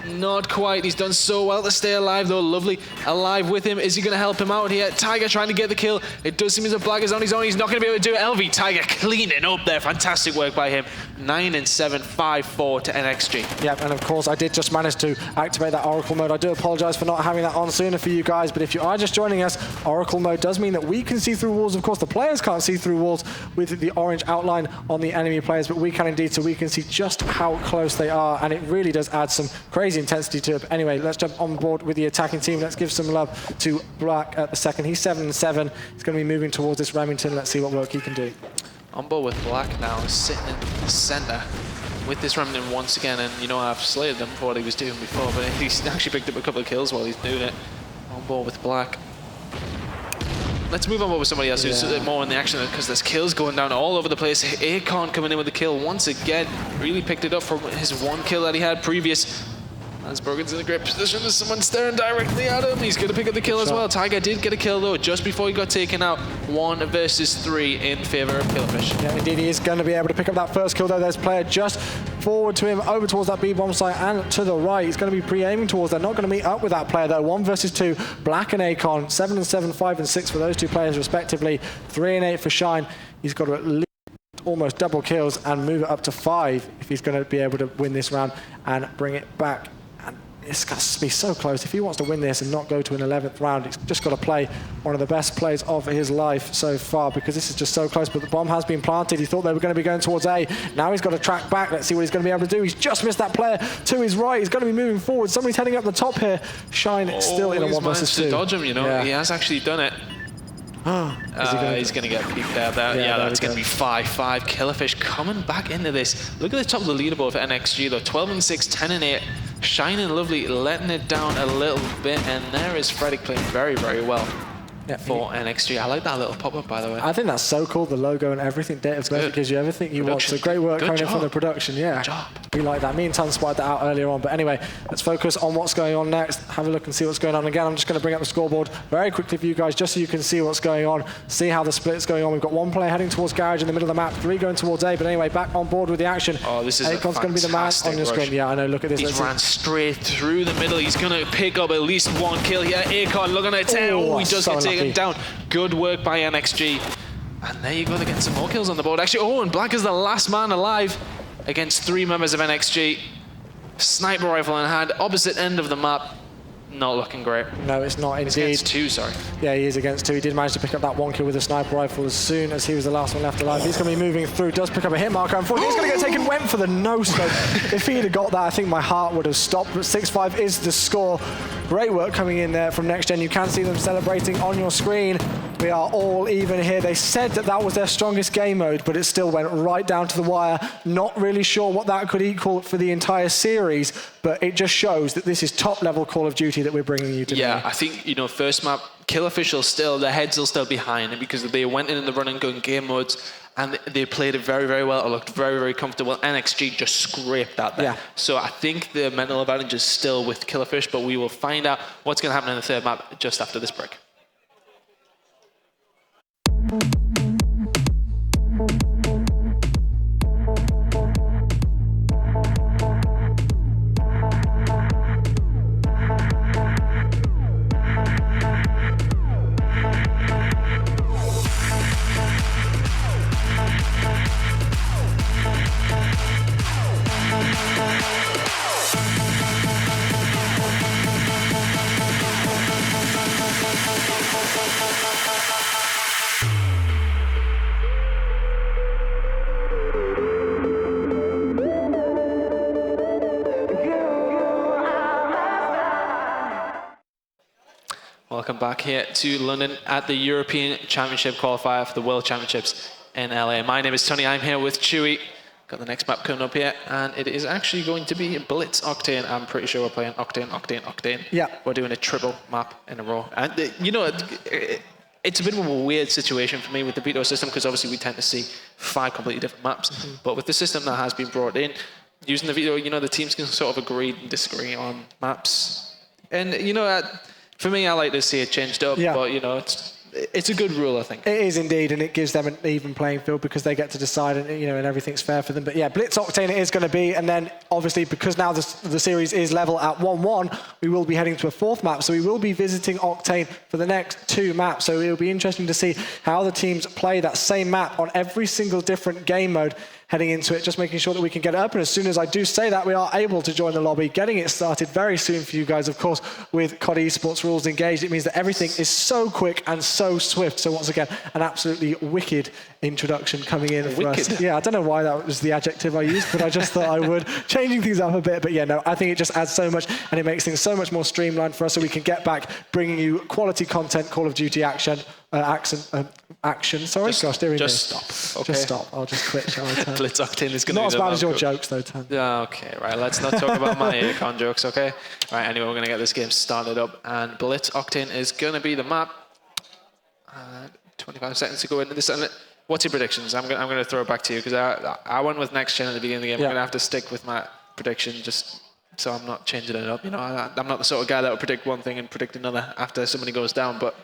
Not quite. He's done so well to stay alive, though. Lovely alive with him. Is he going to help him out here? Tiger trying to get the kill. It does seem as if Black is on his own. He's not going to be able to do it. LV Tiger cleaning up there. Fantastic work by him. 9-7, 5-4 to NXG. Yeah, and of course, I did just manage to activate that Oracle mode. I do apologize for not having that on sooner for you guys, but if you are just joining us, Oracle mode does mean that we can see through walls. Of course, the players can't see through walls with the orange outline on the enemy players, but we can indeed, so we can see just how close they are, and it really does add some crazy intensity to it. But anyway, let's jump on board with the attacking team. Let's give some love to Black at the second. He's 7-7. He's going to be moving towards this Remington. Let's see what work he can do. On board with Black now, sitting in the center with this Remington once again, and you know, I've slated him for what he was doing before, but he's actually picked up a couple of kills while he's doing it. On board with Black. Let's move on with somebody else who's more in the action, because there's kills going down all over the place. Akon coming in with the kill once again. Really picked it up from his 1 kill that he had previous. Hasbroken's in a great position. There's someone staring directly at him. He's going to pick up the kill as well. Tiger did get a kill, though, just before he got taken out. 1 versus 3 in favor of Killerfish. Yeah, indeed, he is going to be able to pick up that first kill, though. There's a player just forward to him, over towards that B-bomb site, and to the right. He's going to be pre-aiming towards that. Not going to meet up with that player, though. 1 versus 2. Black and Akon. 7-7, 5-6 for those 2 players, respectively. 3-8 for Shine. He's got to at least almost double kills and move it up to 5 if he's going to be able to win this round and bring it back. And it's got to be so close. If he wants to win this and not go to an 11th round, he's just got to play one of the best plays of his life so far, because this is just so close. But the bomb has been planted. He thought they were going to be going towards A. Now he's got to track back. Let's see what he's going to be able to do. He's just missed that player to his right. He's going to be moving forward. Somebody's heading up the top here. Shine still in a 1 versus 2. To dodge him, you know. Yeah. He has actually done it. He's going to get peeked there. Yeah, that's going to be 5-5. Killerfish coming back into this. Look at the top of the leaderboard for NXG, though. 12-6, 10-8. Shine and Lovely letting it down a little bit. And there is Frederick playing very, very well for NXG. I like that little pop-up, by the way. I think that's so cool, the logo and everything. Data Birth gives you everything you want. So great work coming in from the production. Yeah, good job. We like that. Me and Tan spied that out earlier on. But anyway, let's focus on what's going on next. Have a look and see what's going on. Again, I'm just going to bring up the scoreboard very quickly for you guys, just so you can see what's going on, see how the split's going on. We've got 1 player heading towards Garage in the middle of the map, 3 going towards A. But anyway, back on board with the action. Oh, this is Akon's going to be the man on your screen. Yeah, I know. Look at this. He's ran straight through the middle. He's going to pick up at least 1 kill here. Akon looking at 10. Oh, he does get taken down. Good work by NXG. And there you go, they're getting some more kills on the board. Actually, and Black is the last man alive against 3 members of NXG. Sniper rifle in hand, opposite end of the map. Not looking great. No, it's not indeed. He's against 2, sorry. Yeah, he is against 2. He did manage to pick up that 1 kill with a sniper rifle as soon as he was the last one left alive. He's going to be moving through, does pick up a hit marker. Unfortunately, he's going to get taken, went for the no-scope. If he'd have got that, I think my heart would have stopped. But 6-5 is the score. Great work coming in there from Next Gen. You can see them celebrating on your screen. We are all even here. They said that that was their strongest game mode, but it still went right down to the wire. Not really sure what that could equal for the entire series, but it just shows that this is top-level Call of Duty that we're bringing you today. Yeah, I think, you know, first map, Killerfish will still, their heads will still behind it because they went in the run and gun game modes and they played it very, very well. It looked very, very comfortable. NXG just scraped that there. Yeah. So I think the mental advantage is still with Killerfish, but we will find out what's going to happen in the third map just after this break. Welcome back here to London at the European Championship qualifier for the World Championships in LA. My name is Tony. I'm here with Chewy. Got the next map coming up here, and it is actually going to be Blitz Octane. I'm pretty sure we're playing Octane. Yeah. We're doing a triple map in a row. And, you know, it's a bit of a weird situation for me with the veto system because obviously we tend to see 5 completely different maps. Mm-hmm. But with the system that has been brought in, using the veto, you know, the teams can sort of agree and disagree on maps. And, you know, for me, I like to see it changed up, but, you know, it's a good rule, I think. It is indeed, and it gives them an even playing field because they get to decide, and you know, and everything's fair for them. But yeah, Blitz Octane it is going to be, and then obviously because now the series is level at 1-1, we will be heading to a 4th map, so we will be visiting Octane for the next 2 maps. So it'll be interesting to see how the teams play that same map on every single different game mode heading into it, just making sure that we can get it up. And as soon as I do say that, we are able to join the lobby, getting it started very soon for you guys, of course, with COD Esports rules engaged. It means that everything is so quick and so swift. So once again, an absolutely wicked introduction coming in for us. Yeah, I don't know why that was the adjective I used, but I just thought I would, changing things up a bit. But yeah, no, I think it just adds so much, and it makes things so much more streamlined for us, so we can get back bringing you quality content, Call of Duty action. Sorry, just, gosh, just stop. Okay. Just stop. I'll just quit, shall I? Blitz Octane is going to be not as bad as your jokes, though, Tan. Yeah, okay, right. Let's not talk about my Akon jokes, okay? Right. Anyway, we're going to get this game started up, and Blitz Octane is going to be the map. 25 seconds to go into this. And what's your predictions? I'm going to throw it back to you because I went with Next Gen at the beginning of the game. I'm going to have to stick with my prediction just so I'm not changing it up. You know, I'm not the sort of guy that will predict one thing and predict another after somebody goes down, but.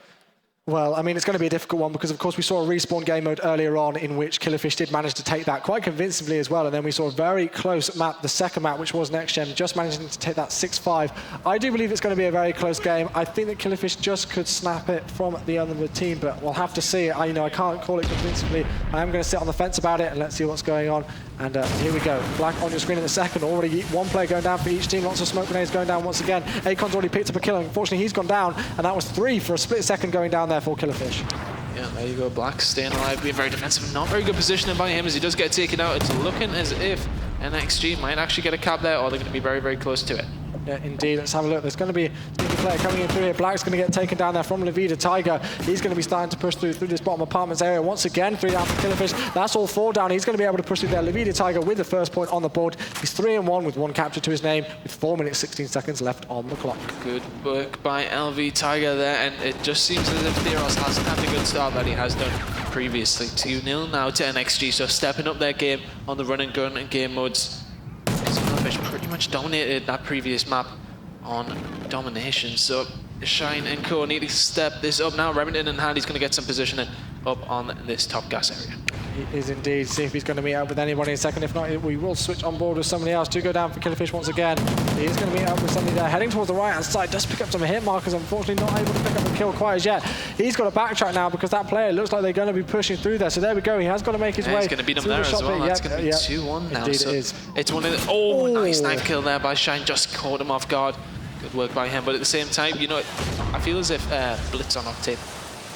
Well, I mean, it's going to be a difficult one because, of course, we saw a respawn game mode earlier on in which Killerfish did manage to take that quite convincingly as well. And then we saw a very close map, the second map, which was Next Gen, just managing to take that 6-5. I do believe it's going to be a very close game. I think that Killerfish just could snap it from the other team, but we'll have to see. I can't call it convincingly. I am going to sit on the fence about it and let's see what's going on And here we go. Black on your screen in the second. Already one player going down for each team. Lots of smoke grenades going down once again. Akon's already picked up a kill. Unfortunately, he's gone down. And that was 3 for a split second going down there for Killerfish. Yeah, there you go. Black staying alive, being very defensive. Not very good positioning by him as he does get taken out. It's looking as if NXG might actually get a cap there, or they're going to be very, very close to it. Yeah, indeed. Let's have a look. There's going to be a player coming in through here. Black's going to get taken down there from Levita Tiger. He's going to be starting to push through this bottom apartments area. Once again, 3 down for Killerfish. That's all 4 down. He's going to be able to push through there. Levita Tiger with the first point on the board. He's 3-1 with 1 capture to his name, with 4 minutes 16 seconds left on the clock. Good work by LV Tiger there, and it just seems as if Theros hasn't had the good start that he has done previously. 2-0 now to NXG, so stepping up their game on the run and gun and game modes. Killerfish pretty much dominated that previous map on domination, so Shine and Co need to step this up now. Remington and Handy's going to get some positioning up on this top gas area. He is indeed. See if he's going to meet up with anybody in a second. If not, we will switch on board with somebody else. 2 go down for Killerfish once again. He is going to meet up with somebody there. Heading towards the right-hand side. Does pick up some hit markers. Unfortunately, not able to pick up a kill quite as yet. He's got to backtrack now because that player looks like they're going to be pushing through there. So there we go. He has got to make his way. He's going to beat him there as well. That's going to be 2-1 now. Indeed so it is. It's one of the... Oh, nice knife kill there by Shine. Just caught him off guard. Good work by him. But at the same time, you know, I feel as if Blitz on Octane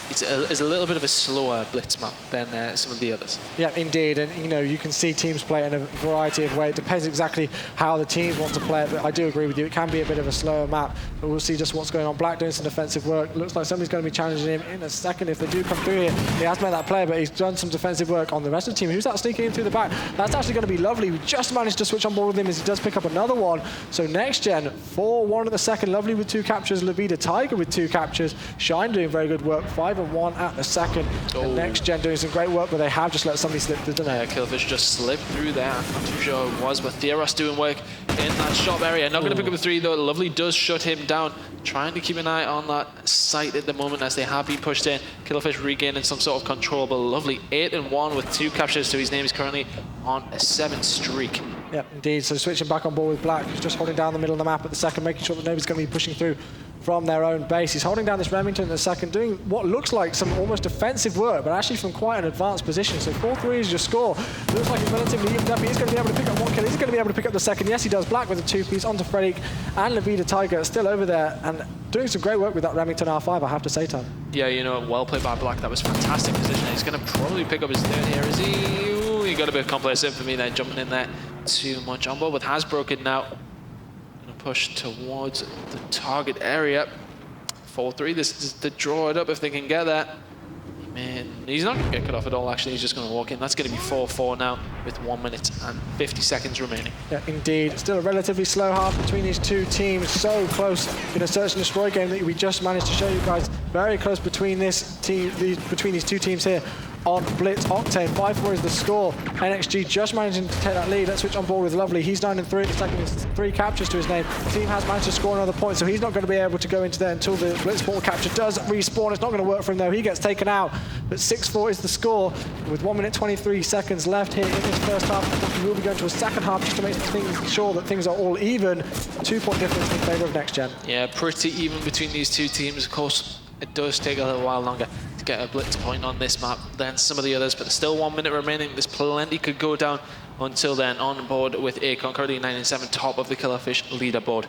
is a little bit of a slower Blitz map than some of the others. Yeah, indeed. And, you know, you can see teams play in a variety of ways. It depends exactly how the teams want to play it. But I do agree with you. It can be a bit of a slower map. But we'll see just what's going on. Black doing some defensive work. Looks like somebody's going to be challenging him in a second if they do come through here. He has met that player, but he's done some defensive work on the rest of the team. Who's that sneaking in through the back? That's actually going to be lovely. We just managed to switch on board with him as he does pick up another one. So next gen, 4-1 at the second. Lovely with 2 captures. Levita Tiger with 2 captures. Shine doing very good work. 5-1 at the second. And next gen doing some great work, but they have just let somebody slip through the net. Killerfish just slipped through there. I'm not too sure it was, but Theros doing work in that shop area. Not going to pick up a 3 though. Lovely does shut him down. Trying to keep an eye on that site at the moment as they have been pushed in. Killerfish regaining some sort of control, but Lovely 8-1 with 2 captures, so his name is currently on a 7 streak. Yeah, indeed. So switching back on board with Black, who's just holding down the middle of the map at the second, making sure that nobody's going to be pushing through from their own base. He's holding down this Remington in the second, doing what looks like some almost defensive work, but actually from quite an advanced position. So 4-3 is your score. Looks like it's relatively even up. He's going to be able to pick up 1 kill. He's going to be able to pick up the second. Yes, he does. Black with a 2-piece onto Fredrik and Levita Tiger still over there and doing some great work with that Remington R5, I have to say, Tom. Yeah, you know, well played by Black. That was fantastic position. He's going to probably pick up his 3rd here. Is he? Ooh, he got a bit complacent for me there, jumping in there too much. On board with Hasbroken now. Going to push towards the target area. 4-3, this is to draw it up if they can get that. Man, he's not going to get cut off at all, actually. He's just going to walk in. That's going to be 4-4 now with 1 minute and 50 seconds remaining. Yeah, indeed. Still a relatively slow half between these 2 teams. So close in a search and destroy game that we just managed to show you guys. Very close between this team, between these 2 teams here on Blitz Octane. 5-4 is the score. NXG just managing to take that lead. Let's switch on board with Lovely. He's 9-3 at the second. It's 3 captures to his name. The team has managed to score another point, so he's not going to be able to go into there until the Blitz portal capture does respawn. It's not going to work for him though. He gets taken out, but 6-4 is the score with 1 minute 23 seconds left here in this first half. We will be going to a second half just to make sure that things are all even. 2-point difference in favour of Next Gen. Yeah, pretty even between these 2 teams. Of course, it does take a little while longer to get a Blitz point on this map than some of the others, but there's still 1 minute remaining. There's plenty could go down until then. On board with Akon, currently 9-7, top of the Killerfish leaderboard.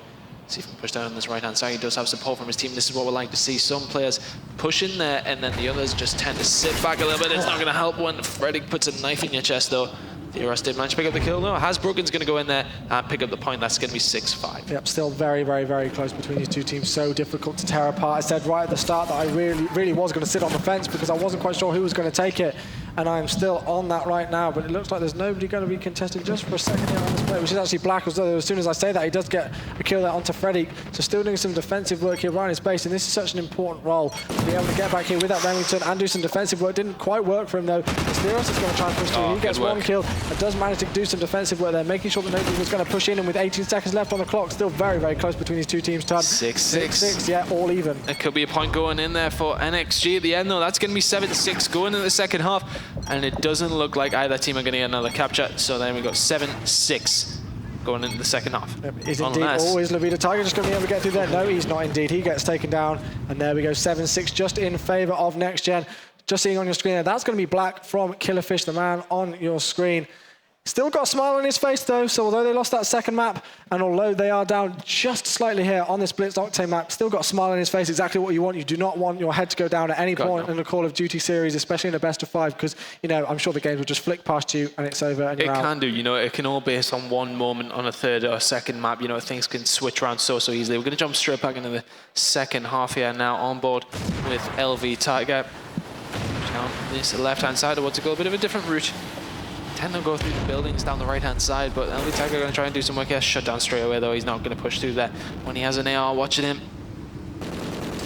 See if we can push down on this right-hand side. He does have support from his team. This is what we like to see. Some players push in there, and then the others just tend to sit back a little bit. It's not going to help when Fredrik puts a knife in your chest, though. Theros did manage to pick up the kill, though. Hasbroken's going to go in there and pick up the point. That's going to be 6-5. Yep, still very, very, very close between these 2 teams. So difficult to tear apart. I said right at the start that I really was going to sit on the fence because I wasn't quite sure who was going to take it. And I am still on that right now, but it looks like there's nobody going to be contesting just for a second here on this play, which is actually Black as well. As soon as I say that, he does get a kill there onto Fredrik. So still doing some defensive work here right in his base, and this is such an important role to be able to get back here with that Remington and do some defensive work. Didn't quite work for him though. Theros is going to try and push through. He gets 1 kill and does manage to do some defensive work there, making sure that nobody was going to push in, and with 18 seconds left on the clock, still very, very close between these 2 teams. 6-6. Yeah, all even. It could be a point going in there for NXG at the end, though. That's going to be 7-6 going into the second half, and it doesn't look like either team are going to get another capture. So then we got 7-6 going into the second half. Is indeed always Levita Tiger just going to be able to get through there? No, he's not indeed. He gets taken down, and there we go, 7-6 just in favour of Next Gen. Just seeing on your screen there, that's going to be Black from Killerfish, the man on your screen. Still got a smile on his face though, so although they lost that second map, and although they are down just slightly here on this Blitz Octane map, still got a smile on his face, exactly what you want. You do not want your head to go down at any point in the Call of Duty series, especially in a best of 5, because, you know, I'm sure the games will just flick past you and it's over and you're out. It can do, you know, it can all base on one moment on a third or second map, you know, things can switch around so easily. We're going to jump straight back into the second half here now, on board with LV Tiger. Down this left-hand side towards a goal, a bit of a different route. Tend to go through the buildings down the right-hand side, but LV Tiger going to try and do some work here. Shut down straight away, though. He's not going to push through there when he has an AR watching him.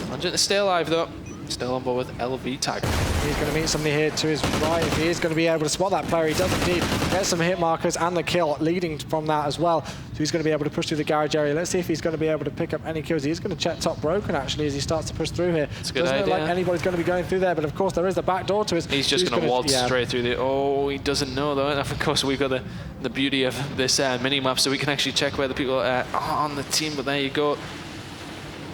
Managing to stay alive, though. Still on board with LV Tiger. He's going to meet somebody here to his right. If he is going to be able to spot that player, he does indeed get some hit markers and the kill leading from that as well. So he's going to be able to push through the garage area. Let's see if he's going to be able to pick up any kills. He's going to check top broken, actually, as he starts to push through here. Doesn't look like anybody's going to be going through there, but of course there is the back door to his... He's just going to waltz straight through the... Oh, he doesn't know, though. And of course, we've got the beauty of this mini-map, so we can actually check where the people are on the team, but there you go.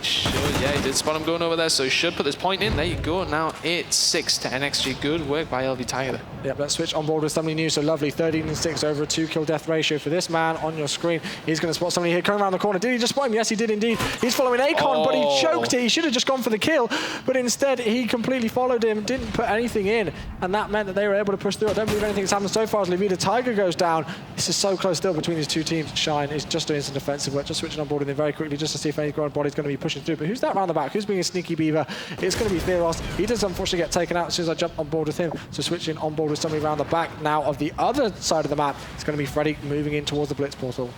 Yeah, he did spot him going over there, so he should put this point in. There you go. Now it's 6 to NXG. Good work by LV Tiger there. Yep, let's switch on board with somebody new. So lovely, 13-6 over a 2-kill death ratio for this man on your screen. He's going to spot somebody here coming around the corner. Did he just spot him? Yes, he did indeed. He's following Akon, but he choked it. He should have just gone for the kill, but instead he completely followed him, didn't put anything in, and that meant that they were able to push through. I don't believe anything's happened so far as LV Tiger goes down. This is so close still between these two teams. Shine is just doing some defensive work, just switching on board with him very quickly just to see if any body's going to be pushing through. But who's that round the back? Who's being a sneaky beaver? It's going to be Theros. He does unfortunately get taken out as soon as I jump on board with him. So switching on board with somebody around the back now of the other side of the map. It's going to be Freddy moving in towards the Blitz portal.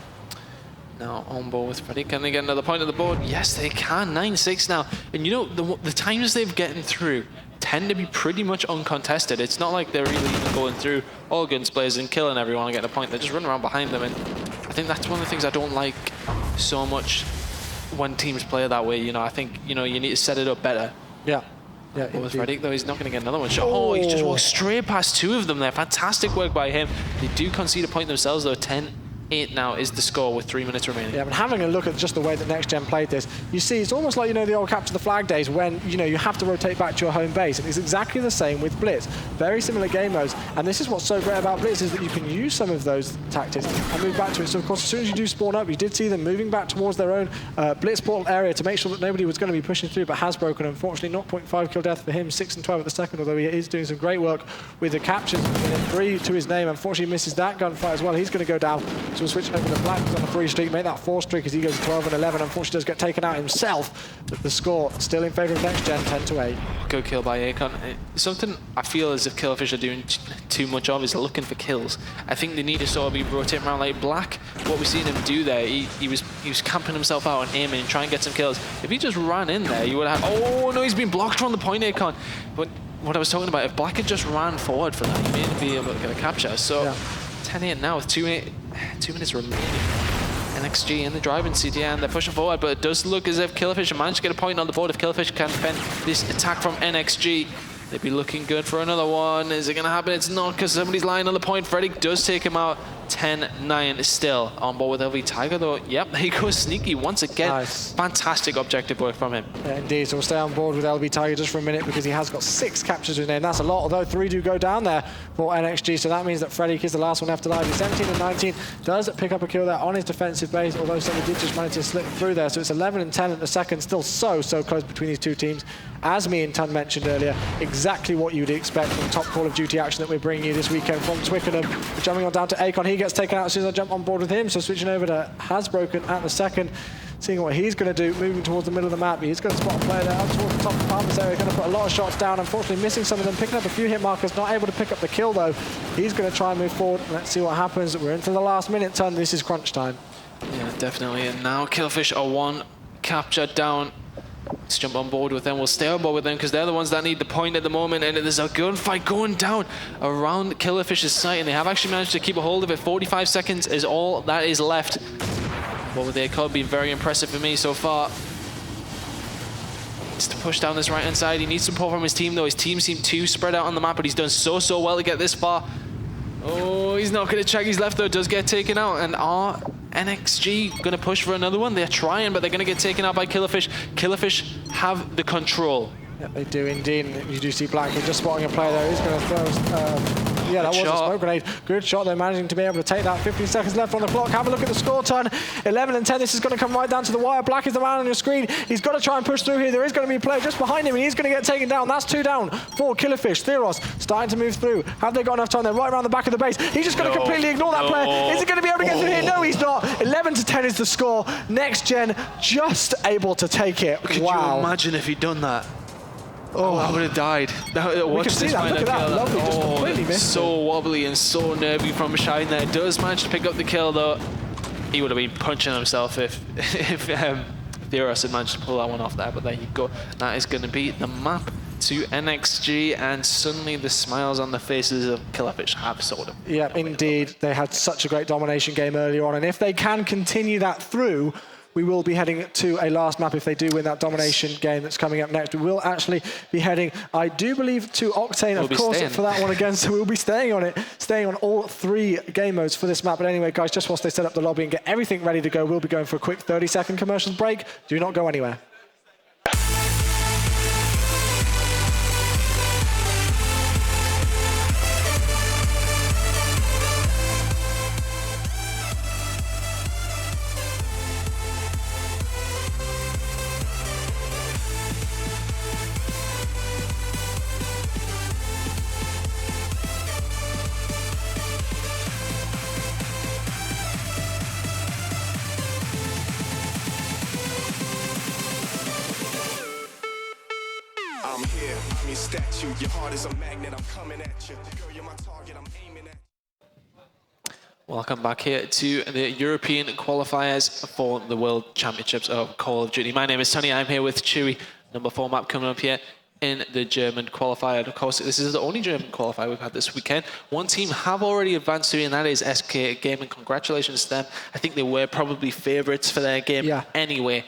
Now on board with Freddy. Can they get another point of the board? Yes, they can. 9-6 now. And you know, the times they've gotten through tend to be pretty much uncontested. It's not like they're really even going through all guns blazing, killing everyone and getting a point. They're just running around behind them. And I think that's one of the things I don't like so much when teams play that way. You know, I think, you know, you need to set it up better. Yeah. Yeah, with Freddy, though, he's not going to get another one shot. Oh, he's just walked straight past two of them there. Fantastic work by him. They do concede a point themselves, though. 10-8 now is the score with 3 minutes remaining. Yeah, but having a look at just the way that Next Gen played this, you see it's almost like, you know, the old capture the flag days when, you know, you have to rotate back to your home base. And it's exactly the same with Blitz. Very similar game modes. And this is what's so great about Blitz, is that you can use some of those tactics and move back to it. So, of course, as soon as you do spawn up, you did see them moving back towards their own Blitz portal area to make sure that nobody was going to be pushing through, but has broken. Unfortunately, 0.5 kill death for him, 6 and 12 at the second, although he is doing some great work with the captures. 3 to his name. Unfortunately, misses that gunfight as well. He's going to go down. So we'll switch over to Black. He's on a 3 streak, make that 4 streak as he goes to 12 and 11. Unfortunately, does get taken out himself, but the score still in favour of Next Gen, 10-8. Good kill by Akon. Something I feel as if Killfish are doing too much of is looking for kills. I think they need to sort of be rotating around like Black. What we've seen him do there, he was camping himself out and aiming and trying to get some kills. If he just ran in there, you would have. Oh no, he's been blocked from the point, Akon. But what I was talking about, if Black had just ran forward for that, he may be able to get a capture. So yeah. 10-8 now with 2 minutes remaining. NXG in the driving seat, yeah, and they're pushing forward, but it does look as if Killfish managed to get a point on the board. If Killfish can defend this attack from NXG, they'd be looking good for another one. Is it going to happen? It's not, because somebody's lying on the point. Freddy does take him out. 10-9 still on board with LV Tiger, though. Yep, there he goes, sneaky once again. Nice. Fantastic objective work from him. Yeah, indeed. So we'll stay on board with LV Tiger just for a minute because he has got 6 captures in there, and that's a lot, although 3 do go down there for NXG. So that means that Freddy is the last one left alive. He's 17 and 19, does pick up a kill there on his defensive base, although somebody did just manage to slip through there. So it's 11 and 10 at the second, still so close between these two teams. As me and Tun mentioned earlier, exactly what you'd expect from top Call of Duty action that we're bringing you this weekend from Twickenham. We're jumping on down to Akon. He gets taken out as soon as I jump on board with him. So switching over to Hasbroken at the second, seeing what he's going to do, moving towards the middle of the map. He's going to spot a player there up towards the top apartments area, going to put a lot of shots down. Unfortunately, missing some of them, picking up a few hit markers, not able to pick up the kill though. He's going to try and move forward. Let's see what happens. We're into the last minute, Tun. This is crunch time. Yeah, definitely. And now Killfish are 1 capture down. Let's jump on board with them. We'll stay on board with them because they're the ones that need the point at the moment. And there's a gunfight going down around Killerfish's site, and they have actually managed to keep a hold of it. 45 seconds is all that is left. What would they call? Been very impressive for me so far. It's to push down this right-hand side. He needs support from his team, though. His team seemed too spread out on the map, but he's done so well to get this far. Oh, he's not going to check his left, though. Does get taken out. And are NXG going to push for another one? They're trying, but they're going to get taken out by Killerfish. Killerfish have the control. Yeah, they do indeed. You do see Black just spotting a player there. He's going to throw Yeah, that was a shot. smoke grenade. Good shot. They're managing to be able to take that. 15 seconds left on the clock. Have a look at the score turn. 11 and 10. This is going to come right down to the wire. Black is the man on your screen. He's got to try and push through here. There is going to be a player just behind him, and he's going to get taken down. That's 2 down for Killerfish. Theros starting to move through. Have they got enough time? They're right around the back of the base. He's just going to completely ignore that player. Is he going to be able to get through here? No, he's not. 11 to 10 is the score. Next Gen just able to take it. Could wow. you imagine if he'd done that? Oh, I would have died. We can see that. Look at that. Lovely. Just completely missed. So wobbly and so nervy from Shine there. Does manage to pick up the kill, though. He would have been punching himself if Theros had managed to pull that one off there. But there you go. That is going to be the map to NXG, and suddenly the smiles on the faces of Killerfish have sort of. Yeah, indeed. They had such a great domination game earlier on, and if they can continue that through, we will be heading to a last map if they do win that domination game that's coming up next. We will actually be heading, I do believe, to Octane, of course, for that one again. So we'll be staying on it, staying on all 3 game modes for this map. But anyway, guys, just whilst they set up the lobby and get everything ready to go, we'll be going for a quick 30-second commercials break. Do not go anywhere. I'm here, I'm your statue. Your heart is a magnet, I'm coming at you. Girl, you're my target, I'm aiming at. Welcome back here to the European qualifiers for the World Championships of Call of Duty. My name is Tony, I'm here with Chewy. Number 4 map coming up here in the German qualifier. Of course, this is the only German qualifier we've had this weekend. One team have already advanced through, and that is SK Gaming. Congratulations to them. I think they were probably favourites for their game anyway.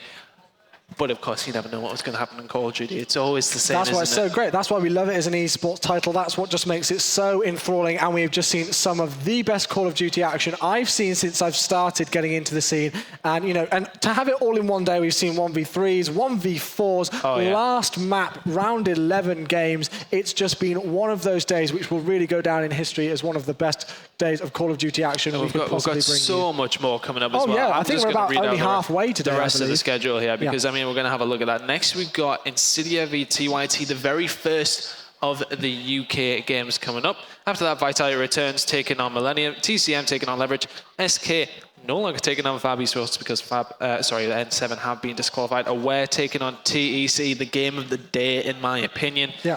But of course, you never know what was going to happen in Call of Duty. It's always the same. That's why it's so great. That's why we love it as an esports title. That's what just makes it so enthralling. And we've just seen some of the best Call of Duty action I've seen since I've started getting into the scene. And you know, and to have it all in one day, we've seen 1v3s, 1v4s, last map, round 11 games. It's just been one of those days which will really go down in history as one of the best days of Call of Duty action we've got so much more coming up as well. Yeah, I think we're about only halfway today. The rest of the schedule here, because I mean, we're going to have a look at that. Next, we've got Insidia v TYT, the very first of the UK games coming up. After that, Vitality returns, taking on Millennium, TCM taking on Leverage, SK no longer taking on Fab Esports because the N7 have been disqualified. Aware taking on TEC, the game of the day, in my opinion. Yeah.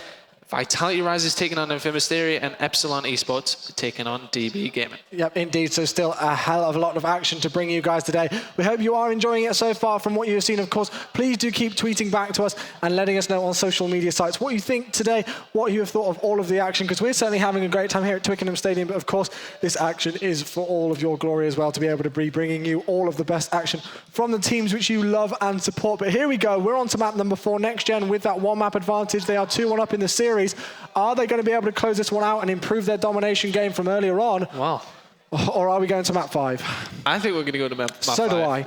Vitality Rise is taking on Infamous Theory, and Epsilon Esports taking on DB Gaming. Yep, indeed. So still a hell of a lot of action to bring you guys today. We hope you are enjoying it so far from what you've seen. Of course, please do keep tweeting back to us and letting us know on social media sites what you think today, what you have thought of all of the action, because we're certainly having a great time here at Twickenham Stadium. But of course, this action is for all of your glory as well, to be able to be bringing you all of the best action from the teams which you love and support. But here we go. We're on to map number 4, Next Gen, with that 1 map advantage. They are 2-1 up in the series. Are they going to be able to close this one out and improve their domination game from earlier on? Wow. Or are we going to map 5? I think we're going to go to map 5. So do I.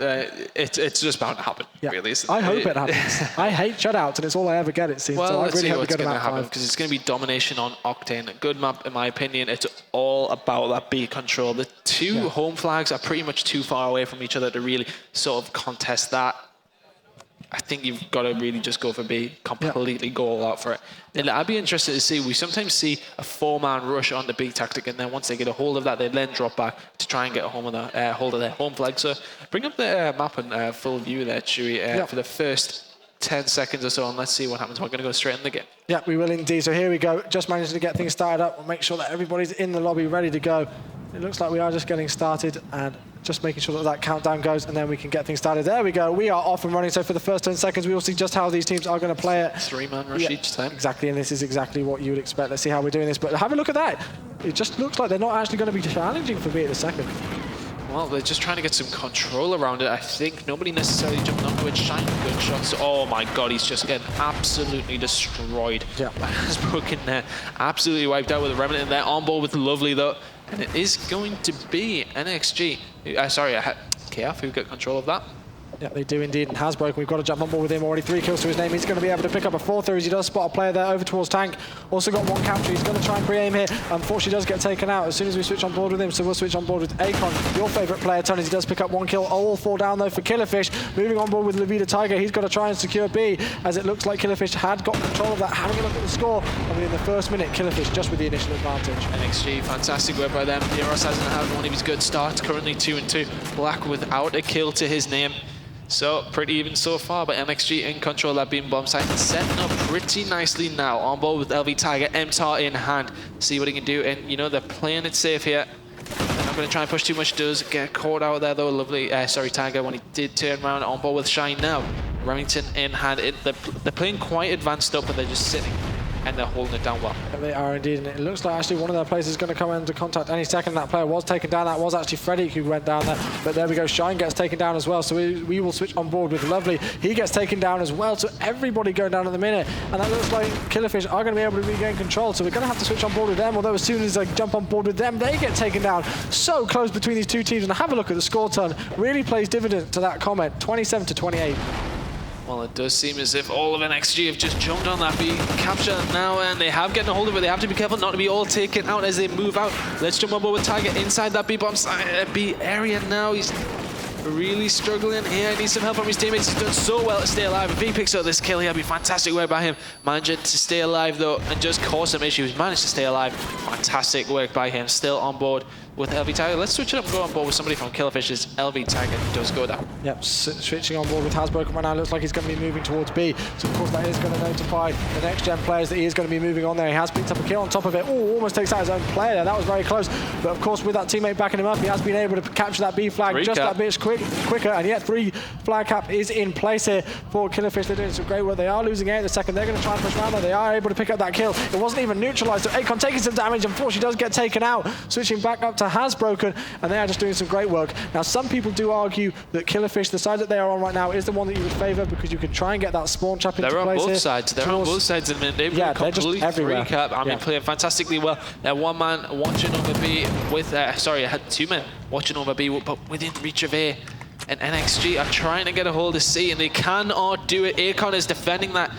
It's just bound to happen, really. I hope it happens. I hate shutouts, and it's all I ever get, it seems. Well, so I let's really see hope what's we go going to to map happen, 5. because it's going to be domination on Octane. A good map, in my opinion. It's all about that B control. The 2 home flags are pretty much too far away from each other to really sort of contest that. I think you've got to really just go for B, completely go all out for it. And I'd be interested to see, we sometimes see a 4-man rush on the B tactic, and then once they get a hold of that, they then drop back to try and get a hold of their home flag. So bring up the map and full view there, Chewy, for the first 10 seconds or so, and let's see what happens. We're going to go straight in the game. Yeah, we will indeed. So here we go. Just managing to get things started up. We'll make sure that everybody's in the lobby ready to go. It looks like we are just getting started and just making sure that that countdown goes, and then we can get things started. There we go. We are off and running. So for the first 10 seconds, we will see just how these teams are going to play it. 3-man rush each time. Exactly, and this is exactly what you would expect. Let's see how we're doing this. But have a look at that. It just looks like they're not actually going to be challenging for B at the second. Well, they're just trying to get some control around it, I think. Nobody necessarily jumping onto it, shining good shots. Oh my god, he's just getting absolutely destroyed. Yeah. Has broken there. Absolutely wiped out with a Remnant in there. On board with Lovely, though. And it is going to be NXG. Sorry, KF who got control of that. Yeah, they do indeed. And Hasbroken, we've got to jump on board with him. Already 3 kills to his name. He's going to be able to pick up a 4th here as he does spot a player there over towards Tank. Also got 1 capture. He's going to try and pre-aim here. Unfortunately, does get taken out as soon as we switch on board with him. So we'll switch on board with Akon, your favourite player, Tony. He does pick up 1 kill. All 4 down though for Killerfish. Moving on board with Levita Tiger. He's got to try and secure B, as it looks like Killerfish had got control of that. Having a look at the score, I mean, in the first minute, Killerfish just with the initial advantage. NXG, fantastic work by them. Theros hasn't had one of his good starts. Currently 2-2. Black without a kill to his name. So pretty even so far, but NXG in control of that beam bomb site and setting up pretty nicely now. On board with LV Tiger, MTAR in hand. See what he can do, and you know they're playing it safe here. They're not going to try and push too much. Does get caught out there though. Lovely, Tiger, when he did turn around. On board with Shine now. Remington in hand. They're playing quite advanced up, but they're just sitting and they're holding it down well. They are indeed, and it looks like actually one of their players is going to come into contact any second. That player was taken down. That was actually Freddy who went down there, but there we go. Shine gets taken down as well, so we will switch on board with Lovely. He gets taken down as well, so everybody going down at the minute, and that looks like Killerfish are going to be able to regain control, so we're going to have to switch on board with them, although as soon as I jump on board with them, they get taken down. So close between these two teams, and have a look at the score turn. Really plays dividend to that comment, 27-28. Well, it does seem as if all of NXG have just jumped on that B capture now, and they have getting a hold of it. They have to be careful not to be all taken out as they move out. Let's jump on board with Tiger inside that B bomb B area now. He's really struggling here. Needs some help from his teammates. He's done so well to stay alive. If he picks up this kill, he'll be fantastic work by him. Managing to stay alive though, and just cause some issues. Managed to stay alive. Fantastic work by him. Still on board with LV Tiger. Let's switch it up and go on board with somebody from Killerfish's. LV Tiger does go down. Yep, switching on board with Hasbroken right now. Looks like he's going to be moving towards B. So of course that is going to notify the next gen players that he is going to be moving on there. He has picked up a kill on top of it. Oh, almost takes out his own player there. That was very close. But of course with that teammate backing him up, he has been able to capture that B flag just that bit quicker. And yet 3 flag cap is in place here for Killerfish. They're doing some great work. They are losing 8 in the second. They're going to try and push around there. They are able to pick up that kill. It wasn't even neutralized. So Akon taking some damage. Unfortunately does get taken out. Switching back up to Hasbroken. And they are just doing some great work. Now, some people do argue that Killerfish, the side that they are on right now, is the one that you would favour because you can try and get that spawn trap into place. They're on both here. sides. They're on both sides at the minute. They've got a complete recap. I mean, playing fantastically well. One man watching over B with, I had 2 men watching over B, but within reach of A. And NXG are trying to get a hold of C, and they cannot do it. Akon is defending that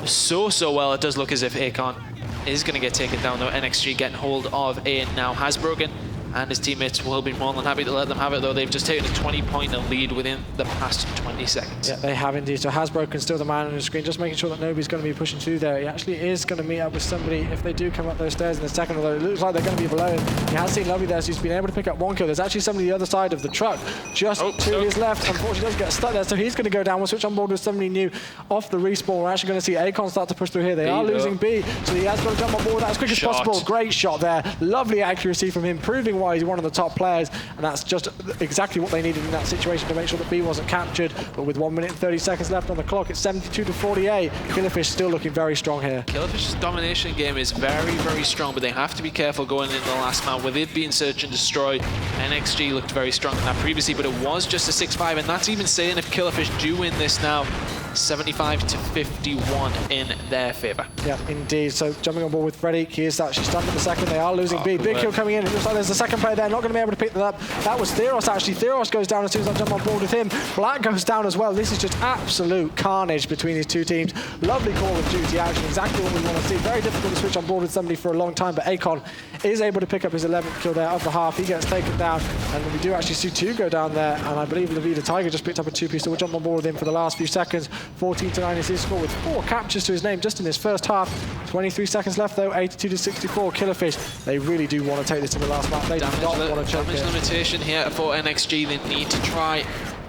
so well. It does look as if Akon is going to get taken down, though. NXG getting hold of A now. Hasbroken and his teammates will be more than happy to let them have it, though. They've just taken a 20-point lead within the past 20 seconds. Yeah, they have indeed. So Hasbroken still the man on the screen, just making sure that nobody's going to be pushing through there. He actually is going to meet up with somebody if they do come up those stairs in a second, although it looks like they're going to be below him. He has seen Lovely there, so he's been able to pick up 1 kill. There's actually somebody the other side of the truck, just to his left. Unfortunately, does get stuck there, so he's going to go down. We'll switch on board with somebody new off the respawn. We're actually going to see Akon start to push through here. They are losing B, so he has got to jump on board with that as quick as possible. Great shot there. Lovely accuracy from him, proving why he's one of the top players, and that's just exactly what they needed in that situation to make sure that B wasn't captured. But with 1 minute and 30 seconds left on the clock, it's 72-48. Killerfish still looking very strong here. Killerfish's domination game is very strong, but they have to be careful going into the last map. With it being search and destroy, NXG looked very strong in that previously, but it was just a 6-5, and that's even saying if Killerfish do win this now, 75-51 in their favour. Yeah, indeed. So jumping on board with Freddy, he is actually stunned in the second. They are losing B. Big kill coming in. It looks like there's a second player there. Not going to be able to pick that up. That was Theros actually. Theros goes down as soon as I jump on board with him. Black goes down as well. This is just absolute carnage between these two teams. Lovely Call of Duty action. Exactly what we want to see. Very difficult to switch on board with somebody for a long time, but Akon is able to pick up his 11th kill there of the half. He gets taken down, and we do actually see 2 go down there, and I believe Levita Tiger just picked up a 2-piece, so we'll jump on board with him for the last few seconds. 14-9 is his score with 4 captures to his name just in this first half. 23 seconds left though, 82-64. Killerfish, they really do want to take this to the last map. They do not want to choke it. Damage limitation here for NXG. They need to try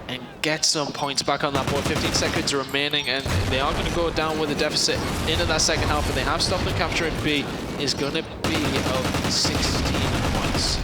and get some points back on that board. 15 seconds remaining, and they are going to go down with a deficit into that second half, but they have stopped them capturing B. Is going to be of 16 points.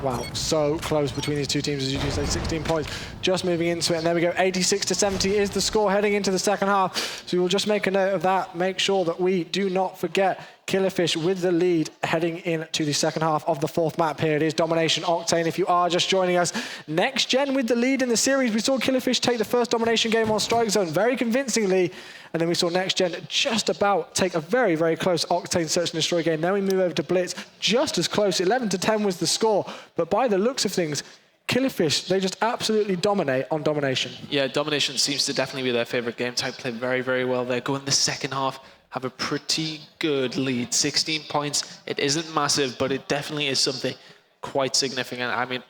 Wow, so close between these two teams, as you do say, 16 points. Just moving into it, and there we go, 86-70 is the score heading into the second half. So we'll just make a note of that, make sure that we do not forget Killerfish with the lead heading into the second half of the 4th map here. It is Domination Octane. If you are just joining us, Next Gen with the lead in the series. We saw Killerfish take the first Domination game on Strike Zone very convincingly, and then we saw Next Gen just about take a very close Octane Search and Destroy game. Then we move over to Blitz, just as close. 11-10 was the score, but by the looks of things, Killerfish, they just absolutely dominate on domination. Yeah, domination seems to definitely be their favorite game type. Play very, very well there. Go in the second half, have a pretty good lead. 16 points. It isn't massive, but it definitely is something quite significant. I mean,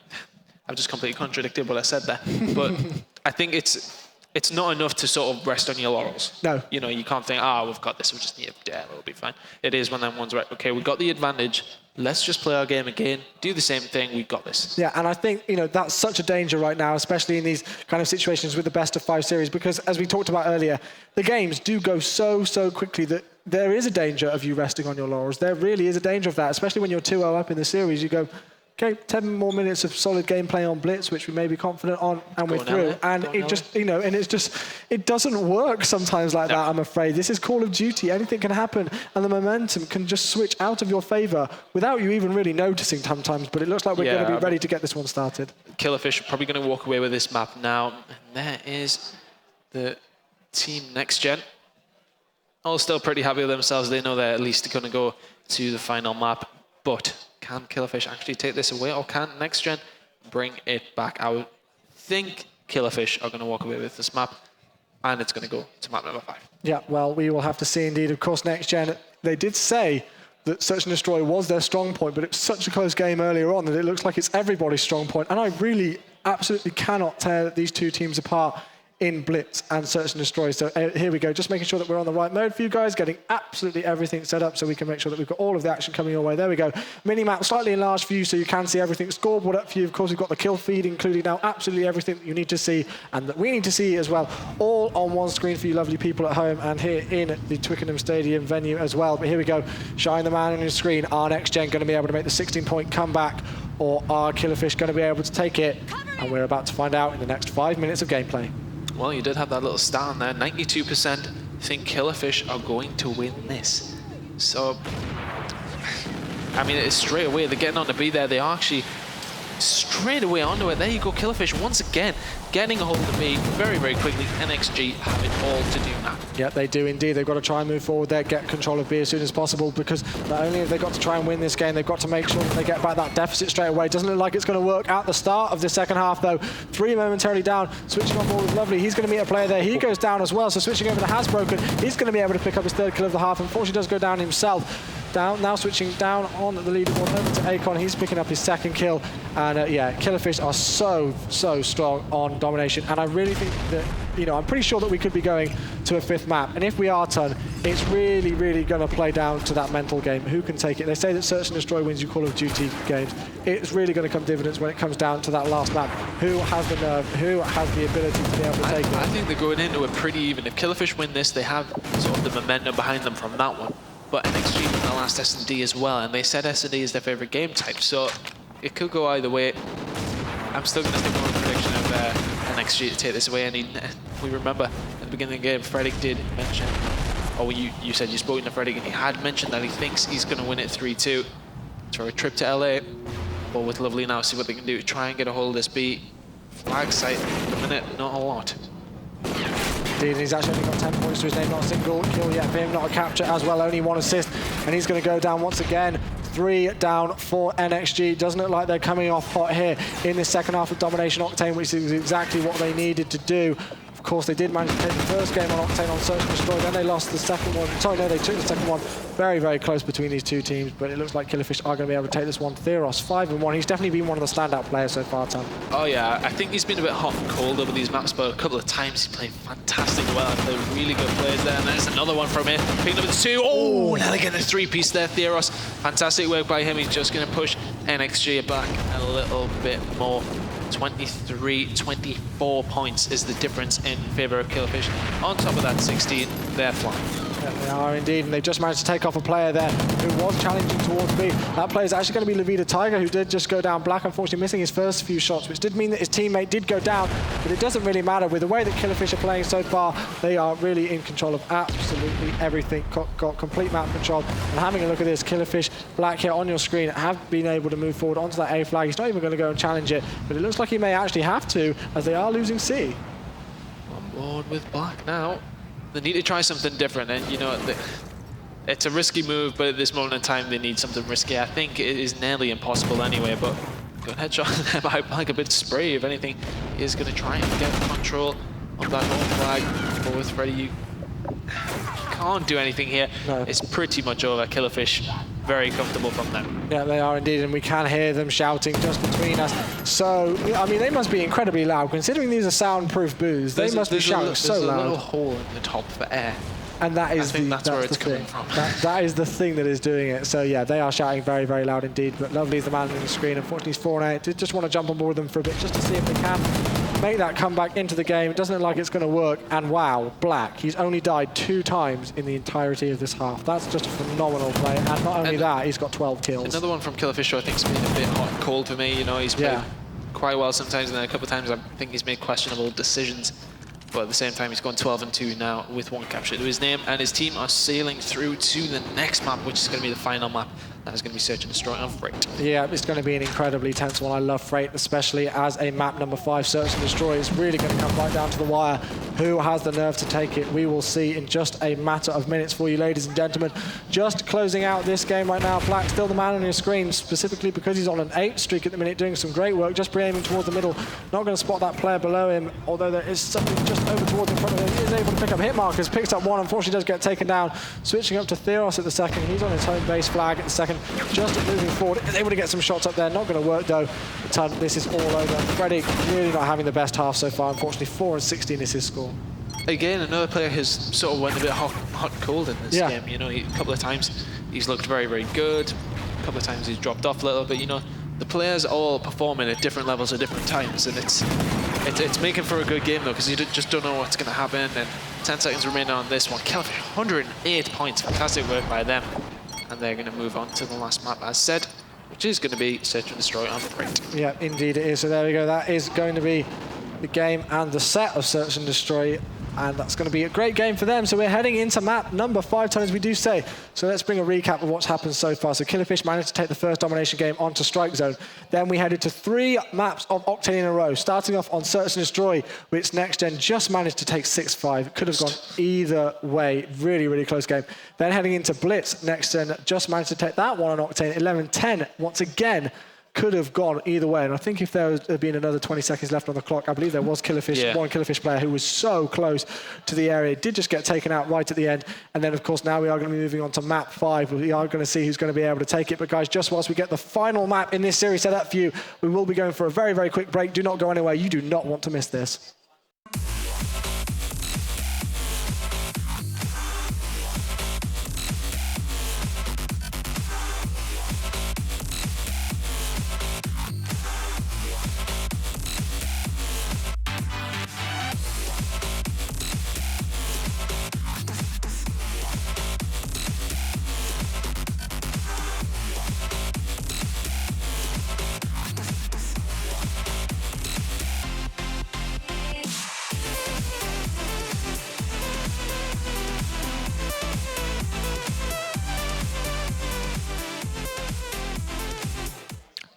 I've just completely contradicted what I said there. But I think it's not enough to sort of rest on your laurels. No. You know, you can't think, we've got this, we'll just need a dare, it'll be fine. It is one of them ones where, okay, we've got the advantage, let's just play our game again, do the same thing, we've got this. Yeah, and I think, you know, that's such a danger right now, especially in these kind of situations with the best of 5 series, because as we talked about earlier, the games do go so quickly that there is a danger of you resting on your laurels. There really is a danger of that, especially when you're 2-0 up in the series. You go, okay, 10 more minutes of solid gameplay on Blitz, which we may be confident on, and we're through. And it just, you know, and it's just, it doesn't work sometimes like that, I'm afraid. This is Call of Duty. Anything can happen, and the momentum can just switch out of your favor without you even really noticing sometimes. But it looks like we're going to be ready to get this one started. Killerfish are probably going to walk away with this map now. And there is the team Next Gen. All still pretty happy with themselves. They know they're at least going to go to the final map. But can Killerfish actually take this away, or can Next Gen bring it back? I would think Killerfish are going to walk away with this map, and it's going to go to map number 5. Yeah, well, we will have to see indeed. Of course, Next Gen, they did say that Search and Destroy was their strong point, but it was such a close game earlier on that it looks like it's everybody's strong point. And I really absolutely cannot tear these two teams apart in Blitz and Search and Destroy. So here we go, just making sure that we're on the right mode for you guys, getting absolutely everything set up so we can make sure that we've got all of the action coming your way. There we go. Mini-map slightly enlarged for you so you can see everything. Scoreboard up for you. Of course, we've got the kill feed, including now absolutely everything that you need to see and that we need to see as well, all on one screen for you lovely people at home and here in the Twickenham Stadium venue as well. But here we go, shine the man on your screen. Are Next Gen going to be able to make the 16-point comeback, or are Killerfish going to be able to take it? And we're about to find out in the next 5 minutes of gameplay. Well, you did have that little stat on there. 92% think Killerfish are going to win this. So, I mean, it's straight away. They're getting on to B there. They are actually straight away onto it. There you go, Killerfish once again getting a hold of B very, very quickly. NXG have it all to do now. Yeah, they do indeed. They've got to try and move forward there, get control of B as soon as possible, because not only have they got to try and win this game, they've got to make sure that they get back that deficit straight away. Doesn't look like it's going to work at the start of the second half, though. 3 momentarily down. Switching on board with Lovely. He's going to meet a player there. He goes down as well, so switching over to Hasbroken. He's going to be able to pick up his 3rd kill of the half. Unfortunately, does go down himself. Now switching down on the leaderboard over to Akon. He's picking up his 2nd kill. And yeah, Killerfish are so strong on domination. And I really think that, you know, I'm pretty sure that we could be going to a 5th map. And if we are, Ton, it's really going to play down to that mental game. Who can take it? They say that Search and Destroy wins you Call of Duty games. It's really going to come dividends when it comes down to that last map. Who has the nerve? Who has the ability to be able to take it? I think they're going into it pretty even. If Killerfish win this, they have sort of the momentum behind them from that one. But NXG won the last S&D as well, and they said S&D is their favorite game type, so it could go either way. I'm still going to stick with my prediction of NXG to take this away. And we remember at the beginning of the game, Fredrik did mention, or you said you spoke to Fredrik, and he had mentioned that he thinks he's going to win it 3-2 for a trip to LA. But with Lovely now, see what they can do to try and get a hold of this B. Flag sight at the minute, not a lot. Indeed, he's actually only got 10 points to his name, not a single kill yet for him, not a capture as well, only 1 assist, and he's going to go down once again. 3 down for NXG. Doesn't look like they're coming off hot here in the second half of Domination Octane, which is exactly what they needed to do. Of course, they did manage to take the first game on Octane on Search and Destroy, then they lost the second one. Sorry, no, they took the second one. Very close between these two teams, but it looks like Killerfish are going to be able to take this one. Theros, 5-1. He's definitely been one of the standout players so far, Tom. Oh yeah, I think he's been a bit hot and cold over these maps, but a couple of times he's played fantastic well and played really good plays there. And there's another one from him. Picking up the 2. Oh, now they get the 3-piece there, Theros. Fantastic work by him. He's just going to push NXG back a little bit more. 23-24 points is the difference in favour of Killerfish. On top of that, 16, they're flying. Yeah, they are indeed, and they've just managed to take off a player there who was challenging towards B. That player is actually going to be Levita Tiger, who did just go down black, unfortunately missing his first few shots, which did mean that his teammate did go down, but it doesn't really matter. With the way that Killerfish are playing so far, they are really in control of absolutely everything, got complete map control. And having a look at this, Killerfish, black here on your screen, have been able to move forward onto that A flag. He's not even going to go and challenge it, but it looks like he may actually have to, as they are losing C. On board with black now. They need to try something different, and you know, it's a risky move, but at this moment in time they need something risky. I think it is nearly impossible anyway, but Good headshot there by Black, a bit spray. If anything, he is going to try and get control of that home flag. But with Freddy, you can't do anything here. No. It's pretty much over. Killerfish, very comfortable from them. Yeah, they are indeed, and we can hear them shouting just between us. So, I mean, they must be incredibly loud. Considering these are soundproof booths, they must be shouting so loud. There's a loud. little hole in the top for air. And that is I think that's where it's the coming thing. from. That is the thing that is doing it. So yeah, they are shouting very, very loud indeed. But Lovely is the man on the screen. Unfortunately, he's 4-8. Did just want to jump on board with them for a bit just to see if they can make that comeback into the game. It doesn't look like it's going to work. And wow, Black, he's only died 2 times in the entirety of this half. That's just a phenomenal play. And not only that, he's got 12 kills. Another one from Killerfish who I think's been a bit hot and cold for me. You know, he's played quite well sometimes, and then a couple of times I think he's made questionable decisions. But at the same time, he's gone 12-2 now with 1 capture to his name, and his team are sailing through to the next map, which is going to be the final map. That is going to be Search and Destroy on Freight. Yeah, it's going to be an incredibly tense one. I love Freight, especially as a map number 5, Search and Destroy. It's really going to come right down to the wire. Who has the nerve to take it? We will see in just a matter of minutes for you, ladies and gentlemen. Just closing out this game right now. Black still the man on your screen, specifically because he's on an 8 streak at the minute, doing some great work, just aiming towards the middle. Not going to spot that player below him, although there is something just over towards in front of him. He is able to pick up hit markers, picks up 1, unfortunately does get taken down. Switching up to Theros at the second. He's on his home base flag at the second. Just moving forward, is able to get some shots up there. Not going to work though. This is all over. Freddy really not having the best half so far. Unfortunately, 4-16 is his score. Again, another player who's sort of went a bit hot and cold in this game. You know, a couple of times he's looked very, very good. A couple of times he's dropped off a little bit. You know, the players all performing at different levels at different times, and it's making for a good game though, because you just don't know what's going to happen. And 10 seconds remaining on this one. Killerfish, 108 points. Fantastic work by them. And they're going to move on to the last map, as said, which is going to be Search and Destroy on Freight. Yeah, indeed it is. So there we go. That is going to be the game and the set of Search and Destroy. And that's going to be a great game for them. So we're heading into map number 5, as we do say. So let's bring a recap of what's happened so far. So Killerfish managed to take the first domination game onto Strike Zone. Then we headed to 3 maps of Octane in a row, starting off on Search and Destroy, which Next Gen just managed to take 6-5. Could have gone either way. Really, really close game. Then heading into Blitz, Next Gen just managed to take that one on Octane, 11-10. Once again, could have gone either way. And I think if there had been another 20 seconds left on the clock, I believe there was Killerfish, one Killerfish player who was so close to the area, did just get taken out right at the end. And then, of course, now we are going to be moving on to map 5. We are going to see who's going to be able to take it. But, guys, just whilst we get the final map in this series set up for you, we will be going for a very, very quick break. Do not go anywhere. You do not want to miss this.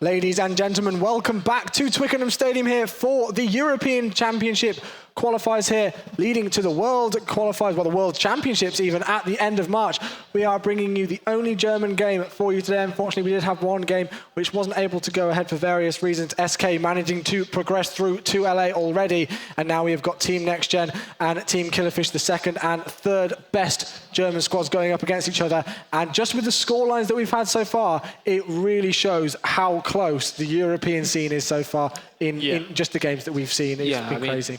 Ladies and gentlemen, welcome back to Twickenham Stadium here for the European Championship qualifiers here, leading to the World qualifiers, well, the World Championships even, at the end of March. We are bringing you the only German game for you today. Unfortunately, we did have one game which wasn't able to go ahead for various reasons. SK managing to progress through to LA already, and now we have got Team Next Gen and Team Killerfish, the second and third best German squads going up against each other. And just with the scorelines that we've had so far, it really shows how close the European scene is so far in just the games that we've seen. It's been crazy.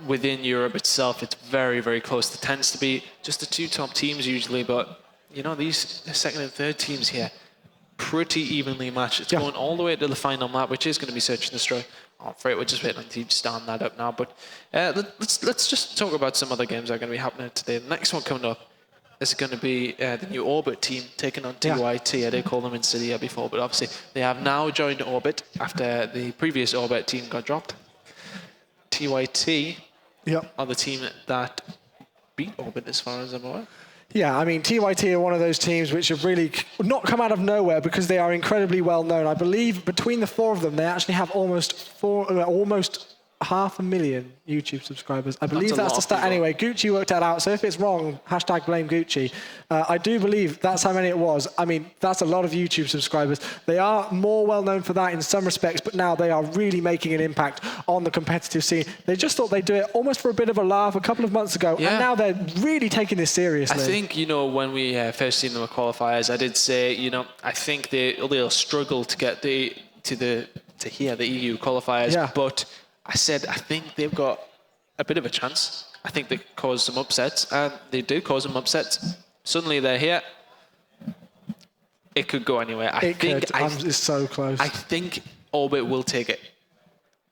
Within Europe itself, it's very, very close. It tends to be just the 2 top teams usually, but you know, these second and third teams here, pretty evenly matched. It's going all the way to the final map, which is going to be Search and Destroy. Oh, Freight, we're just waiting on team to stand that up now. But let's just talk about some other games that are going to be happening today. The next one coming up is going to be the new Orbit team taking on TYT. I did call them Insidia before, but obviously they have now joined Orbit after the previous Orbit team got dropped. TYT are the team that beat Orbit as far as I'm aware. Yeah, I mean, TYT are one of those teams which have really not come out of nowhere because they are incredibly well known. I believe between the 4 of them, they actually have almost 500,000 YouTube subscribers. I believe a that's lot the of stat people. anyway. Gucci worked that out, so if it's wrong, hashtag blame Gucci. I do believe that's how many it was. I mean, that's a lot of YouTube subscribers. They are more well known for that in some respects, but now they are really making an impact on the competitive scene. They just thought they'd do it almost for a bit of a laugh a couple of months ago, Yeah. and now they're really taking this seriously. I think, when we first seen them at qualifiers, I did say, I think they'll struggle to get the EU qualifiers. Yeah. But I said I think they've got a bit of a chance. I think they caused some upsets, and they did cause some upsets. Suddenly they're here. It could go anywhere. It's so close. I think Orbit will take it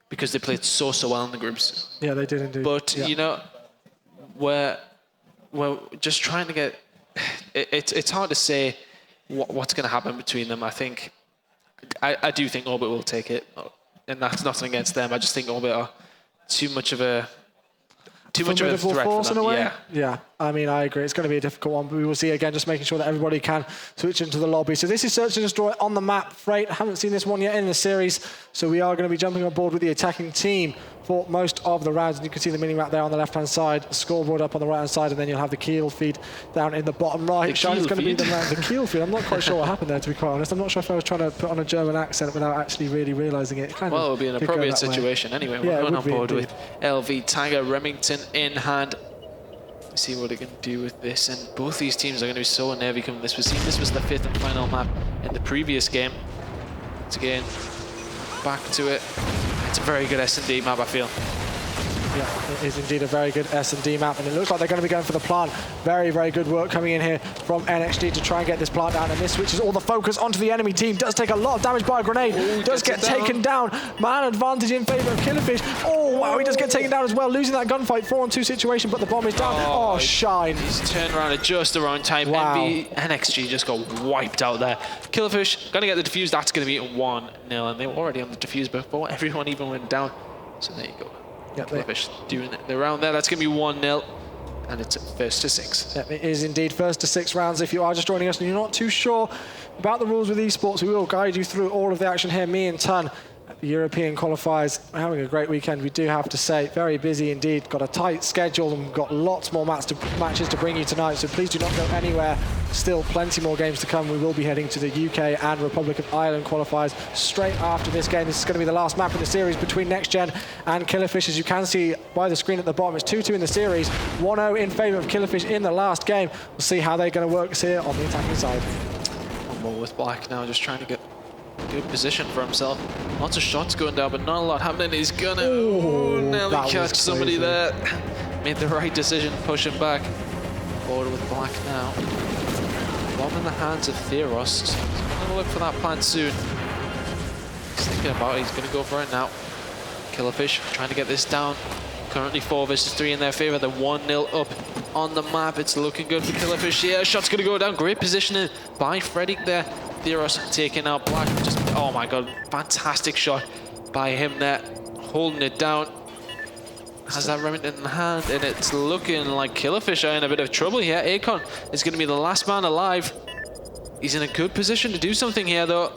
because they played so well in the groups. Yeah, they did indeed. But yeah. we're just trying to get. It's hard to say what's going to happen between them. I do think Orbit will take it, and that's nothing against them. I just think Orbit are too much of a threat force for them. in a way. Yeah. Yeah, I mean, I agree. It's going to be a difficult one, but we will see again, just making sure that everybody can switch into the lobby. So this is Search and Destroy on the map. Freight, haven't seen this one yet in the series, so we are going to be jumping on board with the attacking team for most of the rounds. And you can see the mini-map there on the left-hand side, scoreboard up on the right-hand side, and then you'll have the keel feed down in the bottom right. Shine's going to be the keel feed. I'm not quite sure what happened there, to be quite honest. I'm not sure if I was trying to put on a German accent without actually really realising it. Well, it would be an appropriate situation anyway. Yeah, We're going on board indeed. with LV Tiger Remington in hand. See what they can do with this, and both these teams are going to be so nervy coming this. We've seen this was the 5th and final map in the previous game. Once again, back to it. It's a very good S&D map, I feel. Yeah, it is indeed a very good S&D map, and it looks like they're going to be going for the plant. Very, very good work coming in here from NXG to try and get this plant down, and this switches all the focus onto the enemy team. Does take a lot of damage by a grenade. Does get taken down. Man advantage in favour of Killerfish. Oh, wow, he does get taken down as well, losing that gunfight 4-on-2 situation, but the bomb is down. Oh, Shine. He's turned around at just the wrong time. Wow. NXG just got wiped out there. Killerfish going to get the defuse. That's going to be 1-0, and they were already on the defuse before everyone even went down. So there you go. Yeah, Killerfish doing it around there. That's going to be 1-0, and it's first to 6. Yeah, it is indeed first to 6 rounds. If you are just joining us and you're not too sure about the rules with esports, we will guide you through all of the action here. Me and Ton at the European qualifiers. We're having a great weekend, we do have to say. Very busy indeed. Got a tight schedule and got lots more matches to bring you tonight, so please do not go anywhere. Still plenty more games to come. We will be heading to the UK and Republic of Ireland qualifiers straight after this game. This is going to be the last map in the series between Next Gen and Killerfish. As you can see by the screen at the bottom, it's 2-2 in the series, 1-0 in favour of Killerfish in the last game. We'll see how they're going to work here on the attacking side. One more with Black now, just trying to get good position for himself. Lots of shots going down, but not a lot happening. He's gonna nearly catch somebody there. Made the right decision, push him back. Forward with Black now. Bomb in the hands of Theros. He's gonna look for that plant soon. He's thinking about it. He's gonna go for it now. Killerfish trying to get this down. Currently 4 versus 3 in their favor. They're 1-0 up on the map. It's looking good for Killerfish. Yeah, shot's gonna go down. Great positioning by Freddy there. Theros taking out Black. Just, oh my god, fantastic shot by him there. Holding it down. Has that Remington in hand, and it's looking like Killerfish are in a bit of trouble here. Akon is going to be the last man alive. He's in a good position to do something here, though.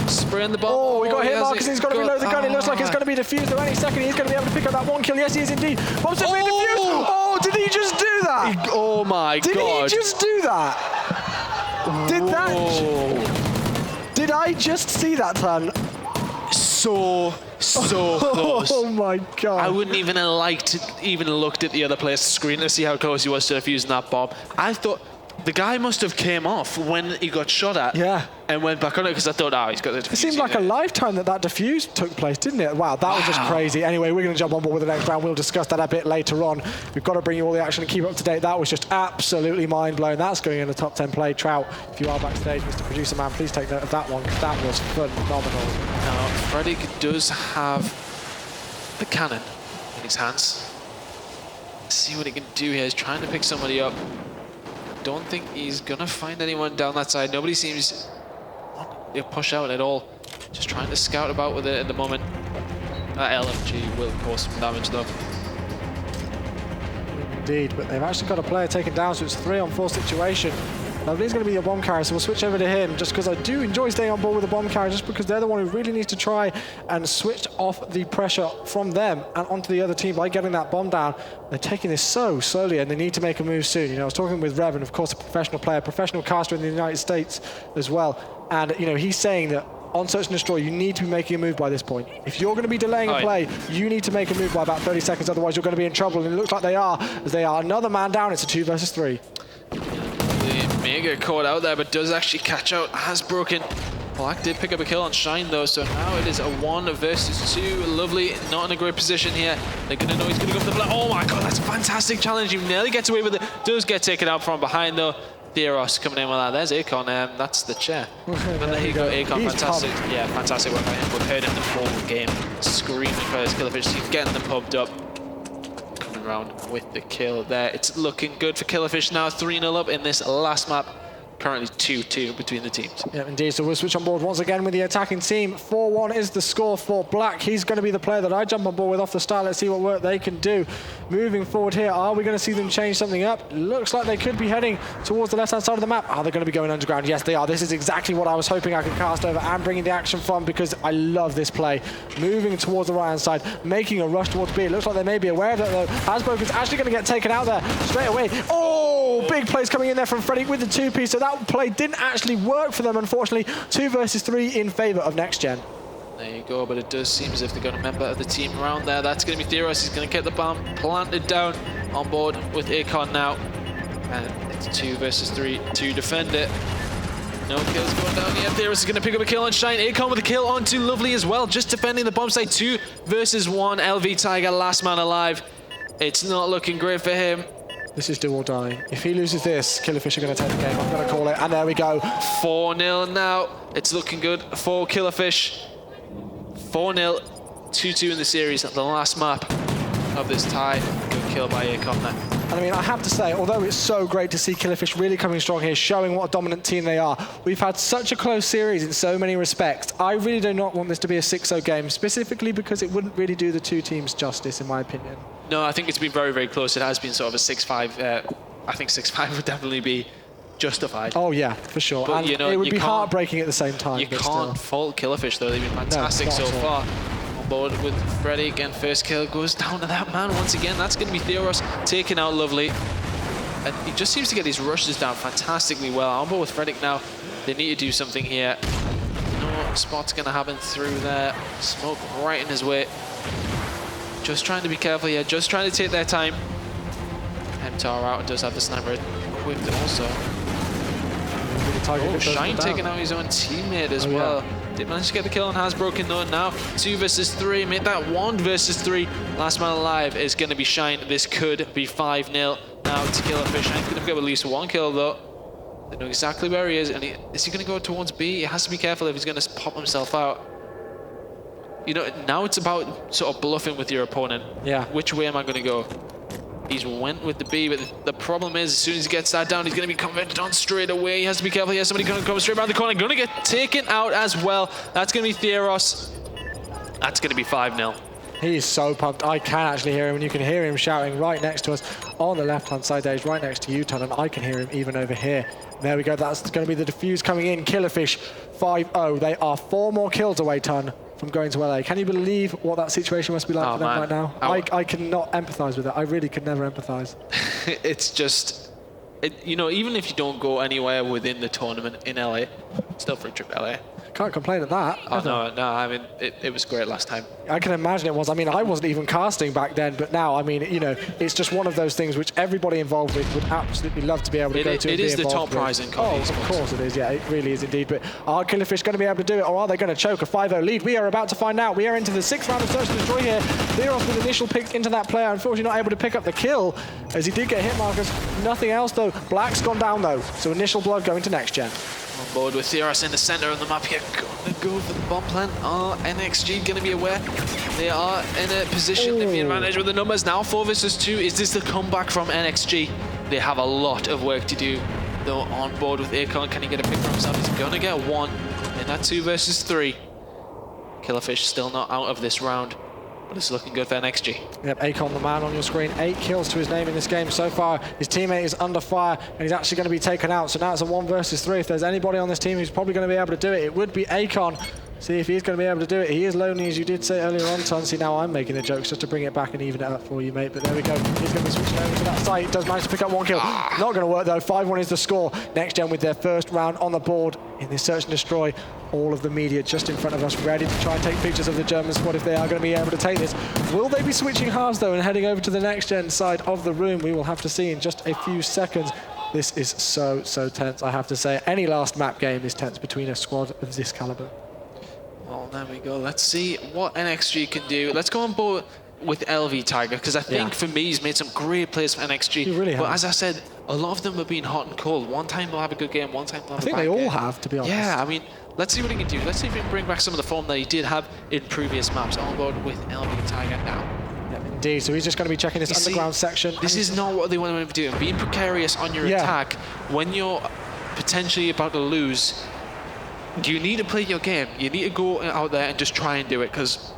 Spraying the bomb. Oh, we got hit, he Marcus. He's got to reload the gun. It looks like it's going to be defused. Though any second, he's going to be able to pick up that 1 kill. Yes, he is indeed. Bomb's been defused. Oh, did he just do that? Oh my god. Did he just do that? Did I just see that turn? So close. Oh my god. I wouldn't even have liked to even looked at the other player's screen to see how close he was to defusing that bomb. I thought the guy must have came off when he got shot at. Yeah. And went back on it because I thought, he's got the defuse. It seemed like a lifetime that defuse took place, didn't it? Wow, that was just crazy. Anyway, we're going to jump on board with the next round. We'll discuss that a bit later on. We've got to bring you all the action and keep up to date. That was just absolutely mind-blowing. That's going in the top 10 play. Trout, if you are backstage, Mr. Producer Man, please take note of that one, because that was phenomenal. Now, Freddy does have the cannon in his hands. Let's see what he can do here. He's trying to pick somebody up. Don't think he's going to find anyone down that side. Nobody seems to push out at all. Just trying to scout about with it at the moment. That LMG will cause some damage though. Indeed, but they've actually got a player taken down, so it's a 3-on-4 situation. Lovely's going to be your bomb carrier, so we'll switch over to him just because I do enjoy staying on board with the bomb carrier, just because they're the one who really needs to try and switch off the pressure from them and onto the other team by getting that bomb down. They're taking this so slowly, and they need to make a move soon. You know, I was talking with Revan, of course, a professional player, professional caster in the United States as well, and you know, he's saying that on Search and Destroy, you need to be making a move by this point. If you're going to be delaying a play, you need to make a move by about 30 seconds, otherwise you're going to be in trouble, and it looks like they are, as they are another man down. It's a 2 versus 3. The Mega caught out there, but does actually catch out, has broken. Black did pick up a kill on Shine though, so now it is a 1 versus 2. Lovely, not in a great position here. They're going to know he's going to go for the Black. Oh my god, that's a fantastic challenge. He nearly gets away with it. Does get taken out from behind though. Theros coming in with that. There's Akon, that's the chair. But there you go, Akon, fantastic. Yeah, fantastic work by him. We've heard him the whole game screaming for his Killerfish. He's getting them pumped up. Coming around with the kill there. It's looking good for Killerfish now. 3-0 up in this last map. Currently 2-2 between the teams. Yeah, indeed. So we'll switch on board once again with the attacking team. 4-1 is the score for Black. He's going to be the player that I jump on board with off the start. Let's see what work they can do. Moving forward here, are we going to see them change something up? Looks like they could be heading towards the left-hand side of the map. Are they going to be going underground? Yes, they are. This is exactly what I was hoping I could cast over and bringing the action from, because I love this play. Moving towards the right-hand side, making a rush towards B. It looks like they may be aware of that, though. Hasbroken's actually going to get taken out there straight away. Oh, big plays coming in there from Freddy with the 2-piece. So that play didn't actually work for them, unfortunately. 2 versus 3 in favor of Next Gen. There you go, but it does seem as if they've got a member of the team around there. That's going to be Theros. He's going to get the bomb planted down on board with Akon now. And it's 2 versus 3 to defend it. No kills going down yet. Theros is going to pick up a kill on Shine. Akon with a kill onto Lovely as well, just defending the bomb site. 2 versus 1. LV Tiger, last man alive. It's not looking great for him. This is do or die. If he loses this, Killerfish are going to take the game. I'm going to call it. And there we go. 4-0 now. It's looking good for Killerfish. 4-0, 2-2 in the series at the last map of this tie. Good kill by Akon there. And I mean, I have to say, although it's so great to see Killerfish really coming strong here, showing what a dominant team they are, we've had such a close series in so many respects. I really do not want this to be a 6-0 game, specifically because it wouldn't really do the two teams justice, in my opinion. No, I think it's been very, very close. It has been sort of a 6-5. I think 6-5 would definitely be justified. Oh yeah, for sure. But, and you know, it would be heartbreaking at the same time. You can't fault Killerfish though. They've been fantastic No, so far. On board with Freddy again. First kill goes down to that man once again. That's going to be Theros taking out Lovely. And he just seems to get these rushes down fantastically well. On board with Freddy now. They need to do something here. No spot's going to happen through there. Smoke right in his way. Just trying to be careful here. Just trying to take their time. MTAR out and does have the sniper equipped also. Oh, Shine taking out his own teammate as well. Did manage to get the kill on Hasbroken though. Now 2 versus 3. Made that 1 versus 3. Last man alive is going to be Shine. This could be 5-0 now to Killerfish. Shine's going to pick up at least 1 kill though. They know exactly where he is. And is he going to go towards B? He has to be careful if he's going to pop himself out. You know, now it's about sort of bluffing with your opponent. Yeah. Which way am I going to go? He's went with the B, but the problem is, as soon as he gets that down, he's going to be converted on straight away. He has to be careful. He has somebody going to come straight around the corner. Going to get taken out as well. That's going to be Theros. That's going to be 5-0. He is so pumped. I can actually hear him, and you can hear him shouting right next to us on the left-hand side there. He's right next to you, Ton, and I can hear him even over here. There we go. That's going to be the defuse coming in. Killerfish 5-0. They are 4 more kills away, Ton, from going to LA. Can you believe what that situation must be like for them right now? I cannot empathize with it. I really could never empathize. It's just, you know, even if you don't go anywhere within the tournament in LA, still free trip LA. Can't complain at that. Oh, no, I mean, it was great last time. I can imagine it was. I mean, I wasn't even casting back then, but now, I mean, you know, it's just one of those things which everybody involved with would absolutely love to be able to go to. It is the top prize in COD Esports. Of course it is, yeah, it really is indeed. But are Killerfish going to be able to do it, or are they going to choke a 5-0 lead? We are about to find out. We are into the 6th round of Search and Destroy here. Theros with initial picks into that player, unfortunately not able to pick up the kill, as he did get hit markers. Nothing else, though. Black's gone down, though, so initial blood going to Next Gen. On board with Theros in the center of the map here. Gonna go for the bomb plant. Are NXG gonna be aware? They are in a position to be advantage with the numbers now. 4 versus 2. Is this the comeback from NXG? They have a lot of work to do. Though on board with Akon, can he get a pick for himself? He's gonna get 1 in that 2 versus 3. Killerfish still not out of this round. But it's looking good for NXG. Yep, Akon, the man on your screen, 8 kills to his name in this game so far. His teammate is under fire, and he's actually going to be taken out. So now it's a 1 versus 3. If there's anybody on this team who's probably going to be able to do it, it would be Akon. See if he's going to be able to do it. He is lonely, as you did say earlier on, Tunsy. Now I'm making the jokes just to bring it back and even it up for you, mate. But there we go. He's going to be switching over to that site. He does manage to pick up 1 kill. Not going to work, though. 5-1 is the score. Next Gen with their first round on the board in this search and destroy. All of the media just in front of us, ready to try and take pictures of the German squad if they are going to be able to take this. Will they be switching halves, though, and heading over to the Next Gen side of the room? We will have to see in just a few seconds. This is so tense, I have to say. Any last map game is tense between a squad of this caliber. Well, there we go. Let's see what NXG can do. Let's go on board with LV Tiger, because I think for me, he's made some great plays for NXG. He really has. But as I said, a lot of them have been hot and cold. One time they'll have a good game, one time they'll have a bad game. I think they all have, to be honest. Yeah, I mean, let's see what he can do. Let's see if he can bring back some of the form that he did have in previous maps. On board with LV Tiger now. Yeah, indeed. So he's just going to be checking this underground section. This is not what they want him to do. Being precarious on your attack when you're potentially about to lose. You need to play your game. You need to go out there and just try and do it, because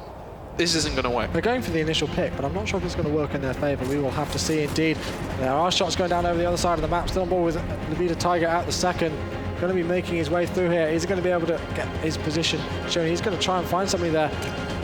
this isn't going to work. They're going for the initial pick, but I'm not sure if it's going to work in their favour. We will have to see indeed. There are shots going down over the other side of the map. Still on board with LV Tiger out the second. Going to be making his way through here. Is he going to be able to get his position shown? He's going to try and find somebody there.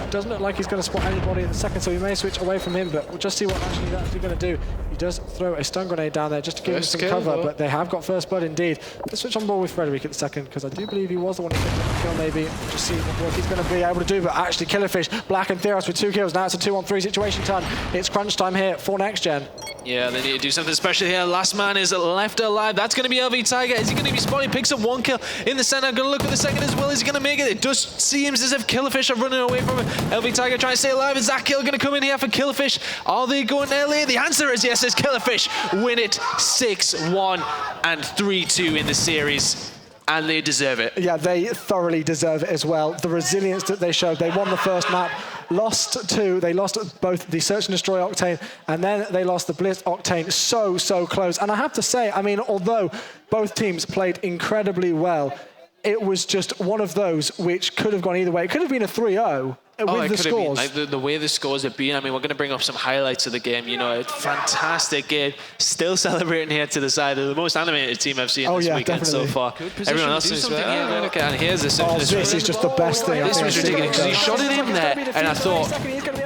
It doesn't look like he's going to spot anybody in the second, so we may switch away from him, but we'll just see what he's actually going to do. He does throw a stun grenade down there just to give him some cover, but they have got first blood indeed. Let's switch on board with Frederick at the second, because I do believe he was the one who picked up the kill, maybe. Just see what work he's going to be able to do, but actually Killerfish, Black and Theros with 2 kills. Now it's a 2-on-3 situation turn. It's crunch time here for Next Gen. Yeah, they need to do something special here. Last man is left alive. That's going to be LV Tiger. Is he going to be spotted? Picks up 1 kill in the center. Going to look for the second as well. Is he going to make it? It does seems as if Killerfish are running away from him. LV Tiger trying to stay alive. Is that kill going to come in here for Killerfish? Are they going LA? The answer is yes, as Killerfish win it 6-1 and 3-2 in the series. And they deserve it. Yeah, they thoroughly deserve it as well. The resilience that they showed. They won the first map, lost 2. They lost both the Search and Destroy Octane, and then they lost the Blitz Octane. So close. And I have to say, I mean, although both teams played incredibly well, it was just one of those which could have gone either way. It could have been a 3-0. With the scores. Like the way the scores have been. I mean, we're going to bring up some highlights of the game. You know, a fantastic game. Still celebrating here to the side of the most animated team I've seen this weekend so far. Everyone else is okay. And here's the this is just the best thing. This was ridiculous because he shot it in there, and I thought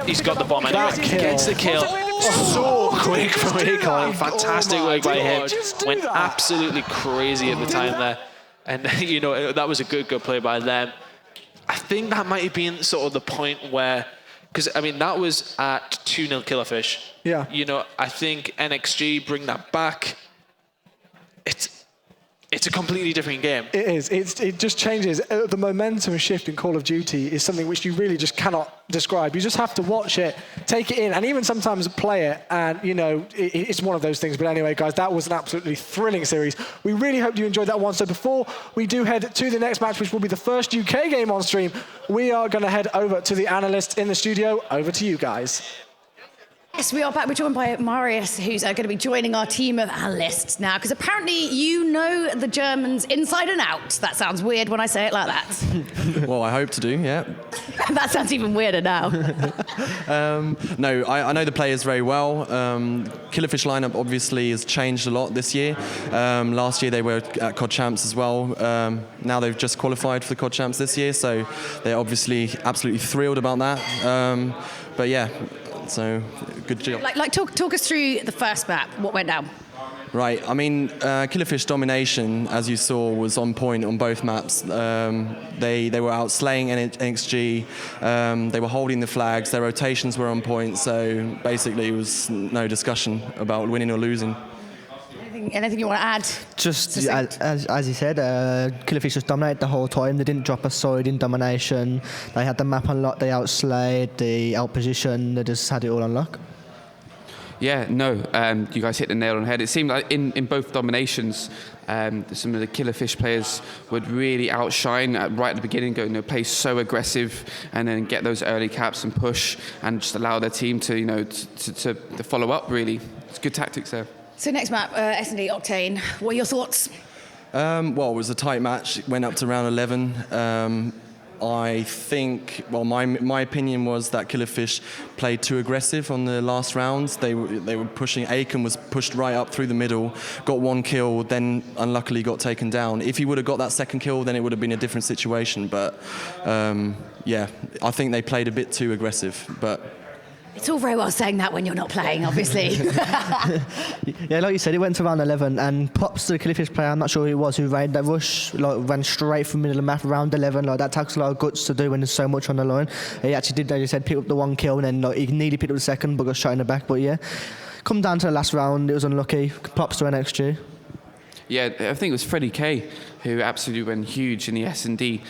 he's got the bomb. And he gets the kill so quick from Akon. Fantastic work by him. Went absolutely crazy at the time there, and you know that was a good play by them. I think that might have been sort of the point where, because I mean that was at 2-0 Killerfish. Yeah. You know, I think NXG bring that back. It's a completely different game. It is. It just changes. The momentum shift in Call of Duty is something which you really just cannot describe. You just have to watch it, take it in, and even sometimes play it. And, you know, it's one of those things. But anyway, guys, that was an absolutely thrilling series. We really hope you enjoyed that one. So before we do head to the next match, which will be the first UK game on stream, we are going to head over to the analysts in the studio. Over to you guys. Yes, we are back. We're joined by Marius, who's going to be joining our team of analysts now, because apparently you know the Germans inside and out. That sounds weird when I say it like that. Well, I hope to do, yeah. That sounds even weirder now. No, I know the players very well. Killerfish lineup obviously has changed a lot this year. Last year they were at COD Champs as well. Now they've just qualified for the COD Champs this year, so they're obviously absolutely thrilled about that. But yeah. So, good job. Talk us through the first map. What went down? Right. I mean, Killerfish domination, as you saw, was on point on both maps. They were out slaying NXG. They were holding the flags. Their rotations were on point. So basically, it was no discussion about winning or losing. Anything you want to add? Just as you said, Killerfish just dominated the whole time. They didn't drop a side in domination. They had the map on lock. They outslayed, they outpositioned. They just had it all on lock. Yeah, no, you guys hit the nail on the head. It seemed like in both dominations, some of the Killerfish players would really outshine right at the beginning, play so aggressive and then get those early caps and push and just allow their team to, to follow up, really. It's good tactics there. So next map, S&D Octane. What are your thoughts? Well, it was a tight match. It went up to round 11. I think, well, my opinion was that Killerfish played too aggressive on the last rounds. They were pushing. Aiken was pushed right up through the middle, got one kill, then unluckily got taken down. If he would have got that second kill, then it would have been a different situation. But yeah, I think they played a bit too aggressive. But It's all very well saying that when you're not playing, obviously. Yeah, like you said, it went to round 11, and props to the Killerfish player, I'm not sure who it was, who ran that rush, like ran straight from the middle of the map, round 11. Like that takes a lot of guts to do when there's so much on the line. He actually did, as you said, pick up the one kill, and then like, he nearly picked up the second, but got shot in the back. But yeah, come down to the last round, it was unlucky. Props to NXG. Yeah, I think it was Freddie K who absolutely went huge in the S&D.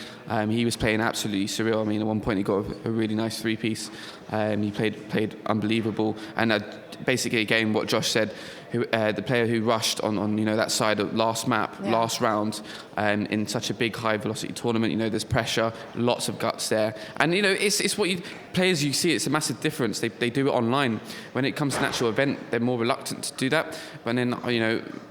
He was playing absolutely surreal. I mean, at one point he got a really nice three-piece. He played unbelievable. And basically, again, what Josh said, the player who rushed on that side of last round, in such a big high-velocity tournament, there's pressure, lots of guts there. And, it's what players you see, it's a massive difference. They do it online. When it comes to an actual event, they're more reluctant to do that. But then,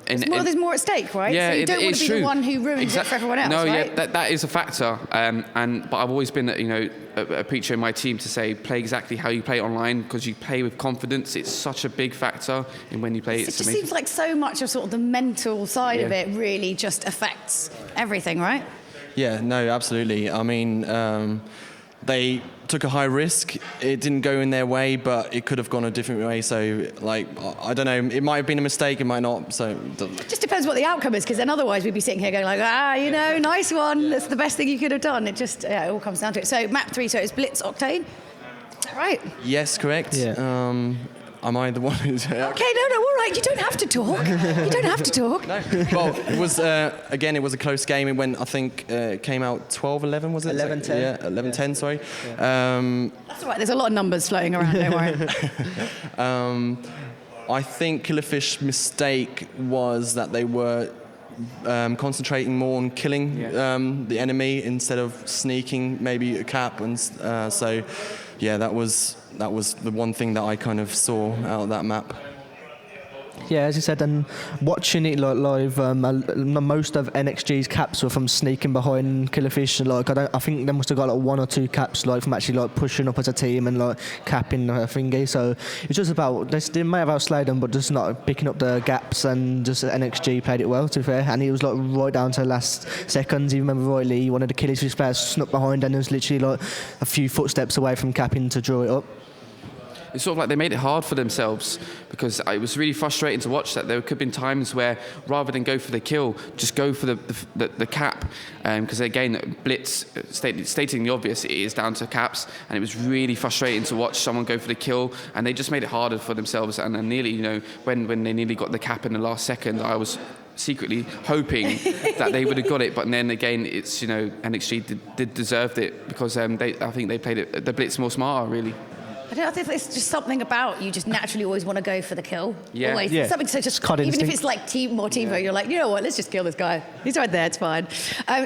there's more at stake, right? Yeah, so you don't want to be true. the one who ruins it for everyone else, no, right? yeah, that is a factor. But I've always been, a preacher in my team to say, play exactly how you play online, because you play with confidence. It's such a big factor in when you play. It just seems like so much of sort of the mental side of it really just affects everything, right? yeah, no, absolutely. I mean, they took a high risk. It didn't go in their way, but it could have gone a different way. So, I don't know. It might have been a mistake. It might not. So, It just depends what the outcome is, because then otherwise we'd be sitting here going like, nice one. That's the best thing you could have done. It just, it all comes down to it. So map 3, so it's Blitz Octane. Is that right? yes, correct. Yeah. Am I the one who's... Okay, no, all right. You don't have to talk. You don't have to talk. Well, it was again. It was a close game. It went. I think it came out 12-11. Was it? 11-10. Yeah, 11-10. Sorry. That's all right. There's a lot of numbers floating around. Don't worry. I think Killerfish mistake was that they were concentrating more on killing the enemy instead of sneaking maybe a cap, and so yeah, that was the one thing that I kind of saw out of that map. Yeah, as you said, and watching it live, most of NXG's caps were from sneaking behind Killerfish. I think they must have got one or two caps from actually pushing up as a team and capping thingy. So it's just about they may have outslayed them, but just not picking up the gaps, and just NXG played it well, to be fair. And it was right down to the last seconds. You remember rightly, one of the Killerfish players snuck behind, and it was literally a few footsteps away from capping to draw it up. It's sort of like they made it hard for themselves, because it was really frustrating to watch that. There could have been times where, rather than go for the kill, just go for the cap. Because again, Blitz, stating the obvious, it is down to caps, and it was really frustrating to watch someone go for the kill, and they just made it harder for themselves. And nearly, when they nearly got the cap in the last second, I was secretly hoping that they would have got it, but then again, it's NXG did deserved it, because I think they played the Blitz more smarter, really. I don't know if it's just something about you just naturally always want to go for the kill. Yeah. Always. Yeah. It's something so just, Cod even if instinct. it's like team vote, you're like, you know what, let's just kill this guy. He's right there, it's fine.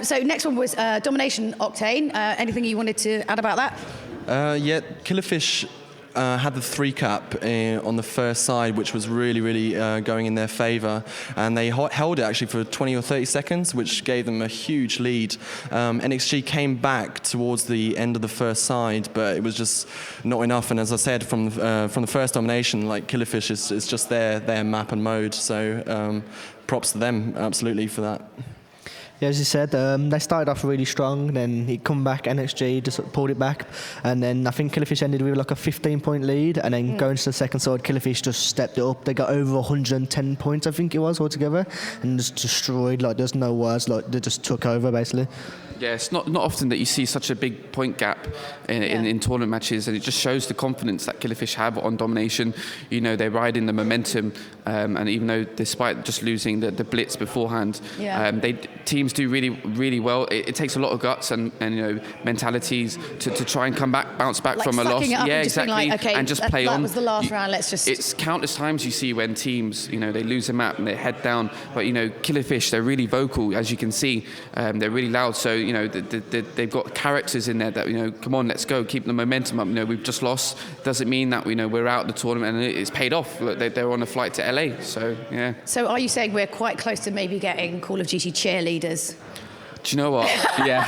So next one was Domination Octane. Anything you wanted to add about that? Yeah, Killerfish had the 3 cap on the first side, which was really, really going in their favour, and they held it actually for 20 or 30 seconds, which gave them a huge lead. NXG came back towards the end of the first side, but it was just not enough. And as I said, from the first domination, Killerfish is just their map and mode. So props to them, absolutely, for that. Yeah, as you said, they started off really strong, then he come back, NXG just pulled it back, and then I think Killerfish ended with a 15-point lead, and then going to the second side, Killerfish just stepped it up. They got over 110 points, I think it was, altogether, and just destroyed, there's no words, they just took over, basically. Yeah, it's not often that you see such a big point gap in tournament matches, and it just shows the confidence that Killerfish have on domination. They're riding the momentum, and even though despite just losing the Blitz beforehand, teams do really, really well. It takes a lot of guts and mentalities to try and bounce back from a loss. Yeah, exactly. Okay, and just play on. That was the last round. Let's just. It's countless times you see when teams, they lose a map and they head down, but Killerfish, they're really vocal, as you can see. They're really loud. So they've got characters in there that come on, let's go, keep the momentum up. We've just lost. Doesn't mean that we're out of the tournament, and it's paid off. They're on a flight to LA. So yeah. So are you saying we're quite close to maybe getting Call of Duty cheerleaders? Do you know what? Yeah.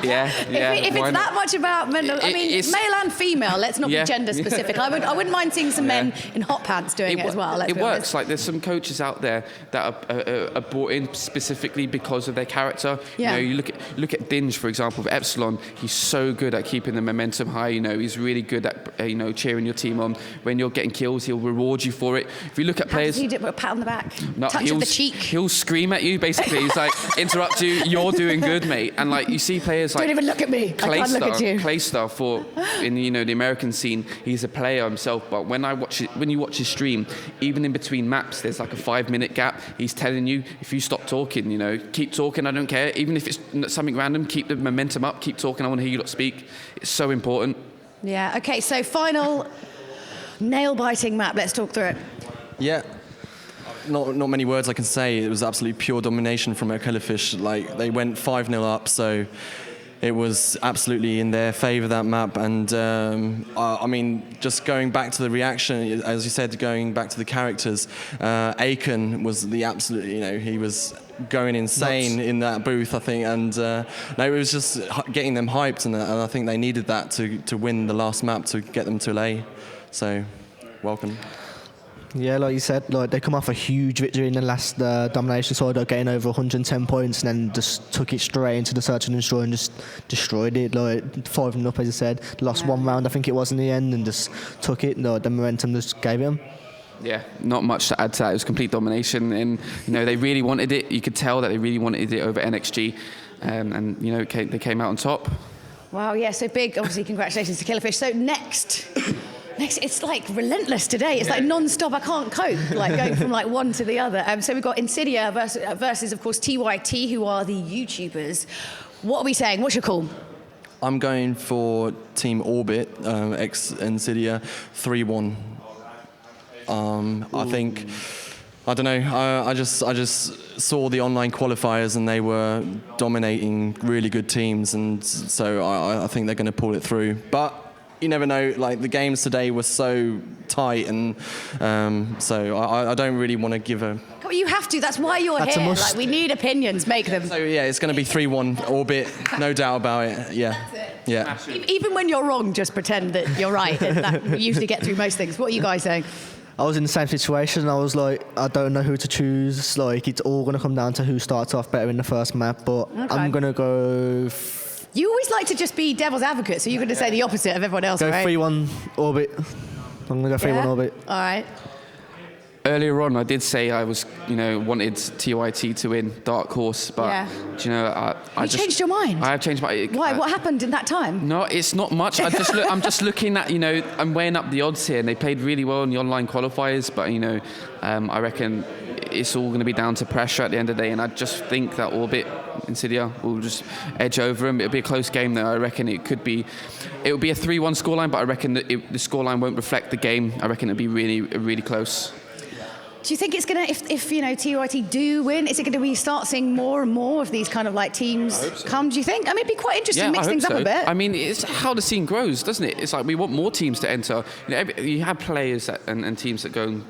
If it's that much about men, I mean, male and female. Let's not be gender specific. I wouldn't mind seeing some men in hot pants doing it as well. It works. Like there's some coaches out there that are brought in specifically because of their character. Yeah. You know, you look at Dinge, for example, of Epsilon. He's so good at keeping the momentum high. You know, he's really good at cheering your team on. When you're getting kills, he'll reward you for it. If you look at players, how does he do a pat on the back, no, touch of the cheek. He'll scream at you. Basically, he's like, interrupt you. You're doing good, mate. And like you see players like don't even look at me. I can't look at you. Claystar in the American scene, he's a player himself. But when you watch his stream, even in between maps, there's like a 5-minute gap. He's telling you, if you stop talking, keep talking. I don't care. Even if it's something random, keep the momentum up. Keep talking. I want to hear you lot speak. It's so important. Yeah. Okay. So final nail-biting map. Let's talk through it. Yeah. Not many words I can say. It was absolutely pure domination from Killifish. Like they went 5-0 up, so it was absolutely in their favour, that map. And I mean, just going back to the reaction, as you said, going back to the characters, Aiken was the absolute. He was going insane in that booth, I think. And no, it was just getting them hyped, and I think they needed that to win the last map to get them to LA. So, welcome. Yeah, like you said, like they come off a huge victory in the last domination side, getting over 110 points, and then just took it straight into the search and destroy and just destroyed it. Like 5-0 up, as I said, lost one round, I think it was in the end, and just took it. The momentum just gave it them. Yeah, not much to add to that. It was complete domination, and they really wanted it. You could tell that they really wanted it over NXG, and they came out on top. Wow, yeah. So big, obviously, congratulations to Killifish. So next, it's like relentless today. It's like non-stop. I can't cope, like going from like one to the other. So we've got Insidia versus, of course, TYT, who are the YouTubers. What are we saying? What's your call? I'm going for Team Orbit, ex-Insidia, 3-1. I think, I don't know, I just saw the online qualifiers and they were dominating really good teams, and so I think they're going to pull it through. But you never know, like the games today were so tight, and so I don't really want to give a... You have to, that's why you're here. Like, we need opinions, make them. So yeah, it's going to be 3-1 Orbit, no doubt about it. Yeah. That's it. Yeah. Even when you're wrong, just pretend that you're right. And that we usually get through most things. What are you guys saying? I was in the same situation. I was like, I don't know who to choose. Like, it's all going to come down to who starts off better in the first map. But I'm going to go... You always like to just be devil's advocate, so you're going to say the opposite of everyone else, go right? 3-1 Orbit. I'm going to go 3-1 Orbit. All right. Earlier on, I did say I was, wanted TYT to win, dark horse, but I just changed your mind. I have changed my. Why? What happened in that time? No, it's not much. I'm just looking at, I'm weighing up the odds here, and they played really well in the online qualifiers, but I reckon it's all going to be down to pressure at the end of the day, and I just think that Orbit, Insidia will just edge over them. It'll be a close game, though. I reckon it will be a 3-1 scoreline, but I reckon that the scoreline won't reflect the game. I reckon it'll be really, really close. Do you think it's going to, if TYT do win, is it going to be start seeing more and more of these kind of like teams come, do you think? I mean, it'd be quite interesting to mix things up a bit. I mean, it's how the scene grows, doesn't it? It's like we want more teams to enter. You have players and teams that go,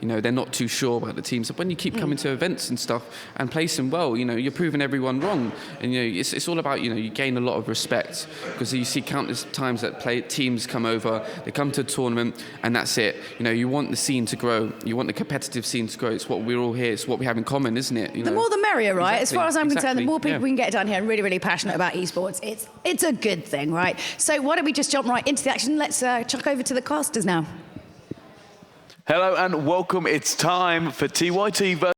they're not too sure about the teams. But when you keep coming to events and stuff and placing well, you're proving everyone wrong. And, it's all about, you gain a lot of respect, because you see countless times that teams come over, they come to a tournament, and that's it. You want the scene to grow. You want the competitive scene to grow. It's what we're all here. It's what we have in common, isn't it? The more the merrier, right? Exactly, as far as I'm concerned, the more people we can get down here and really, really passionate about esports, it's a good thing, right? So why don't we just jump right into the action? Let's chuck over to the casters now. Hello and welcome. It's time for TYT versus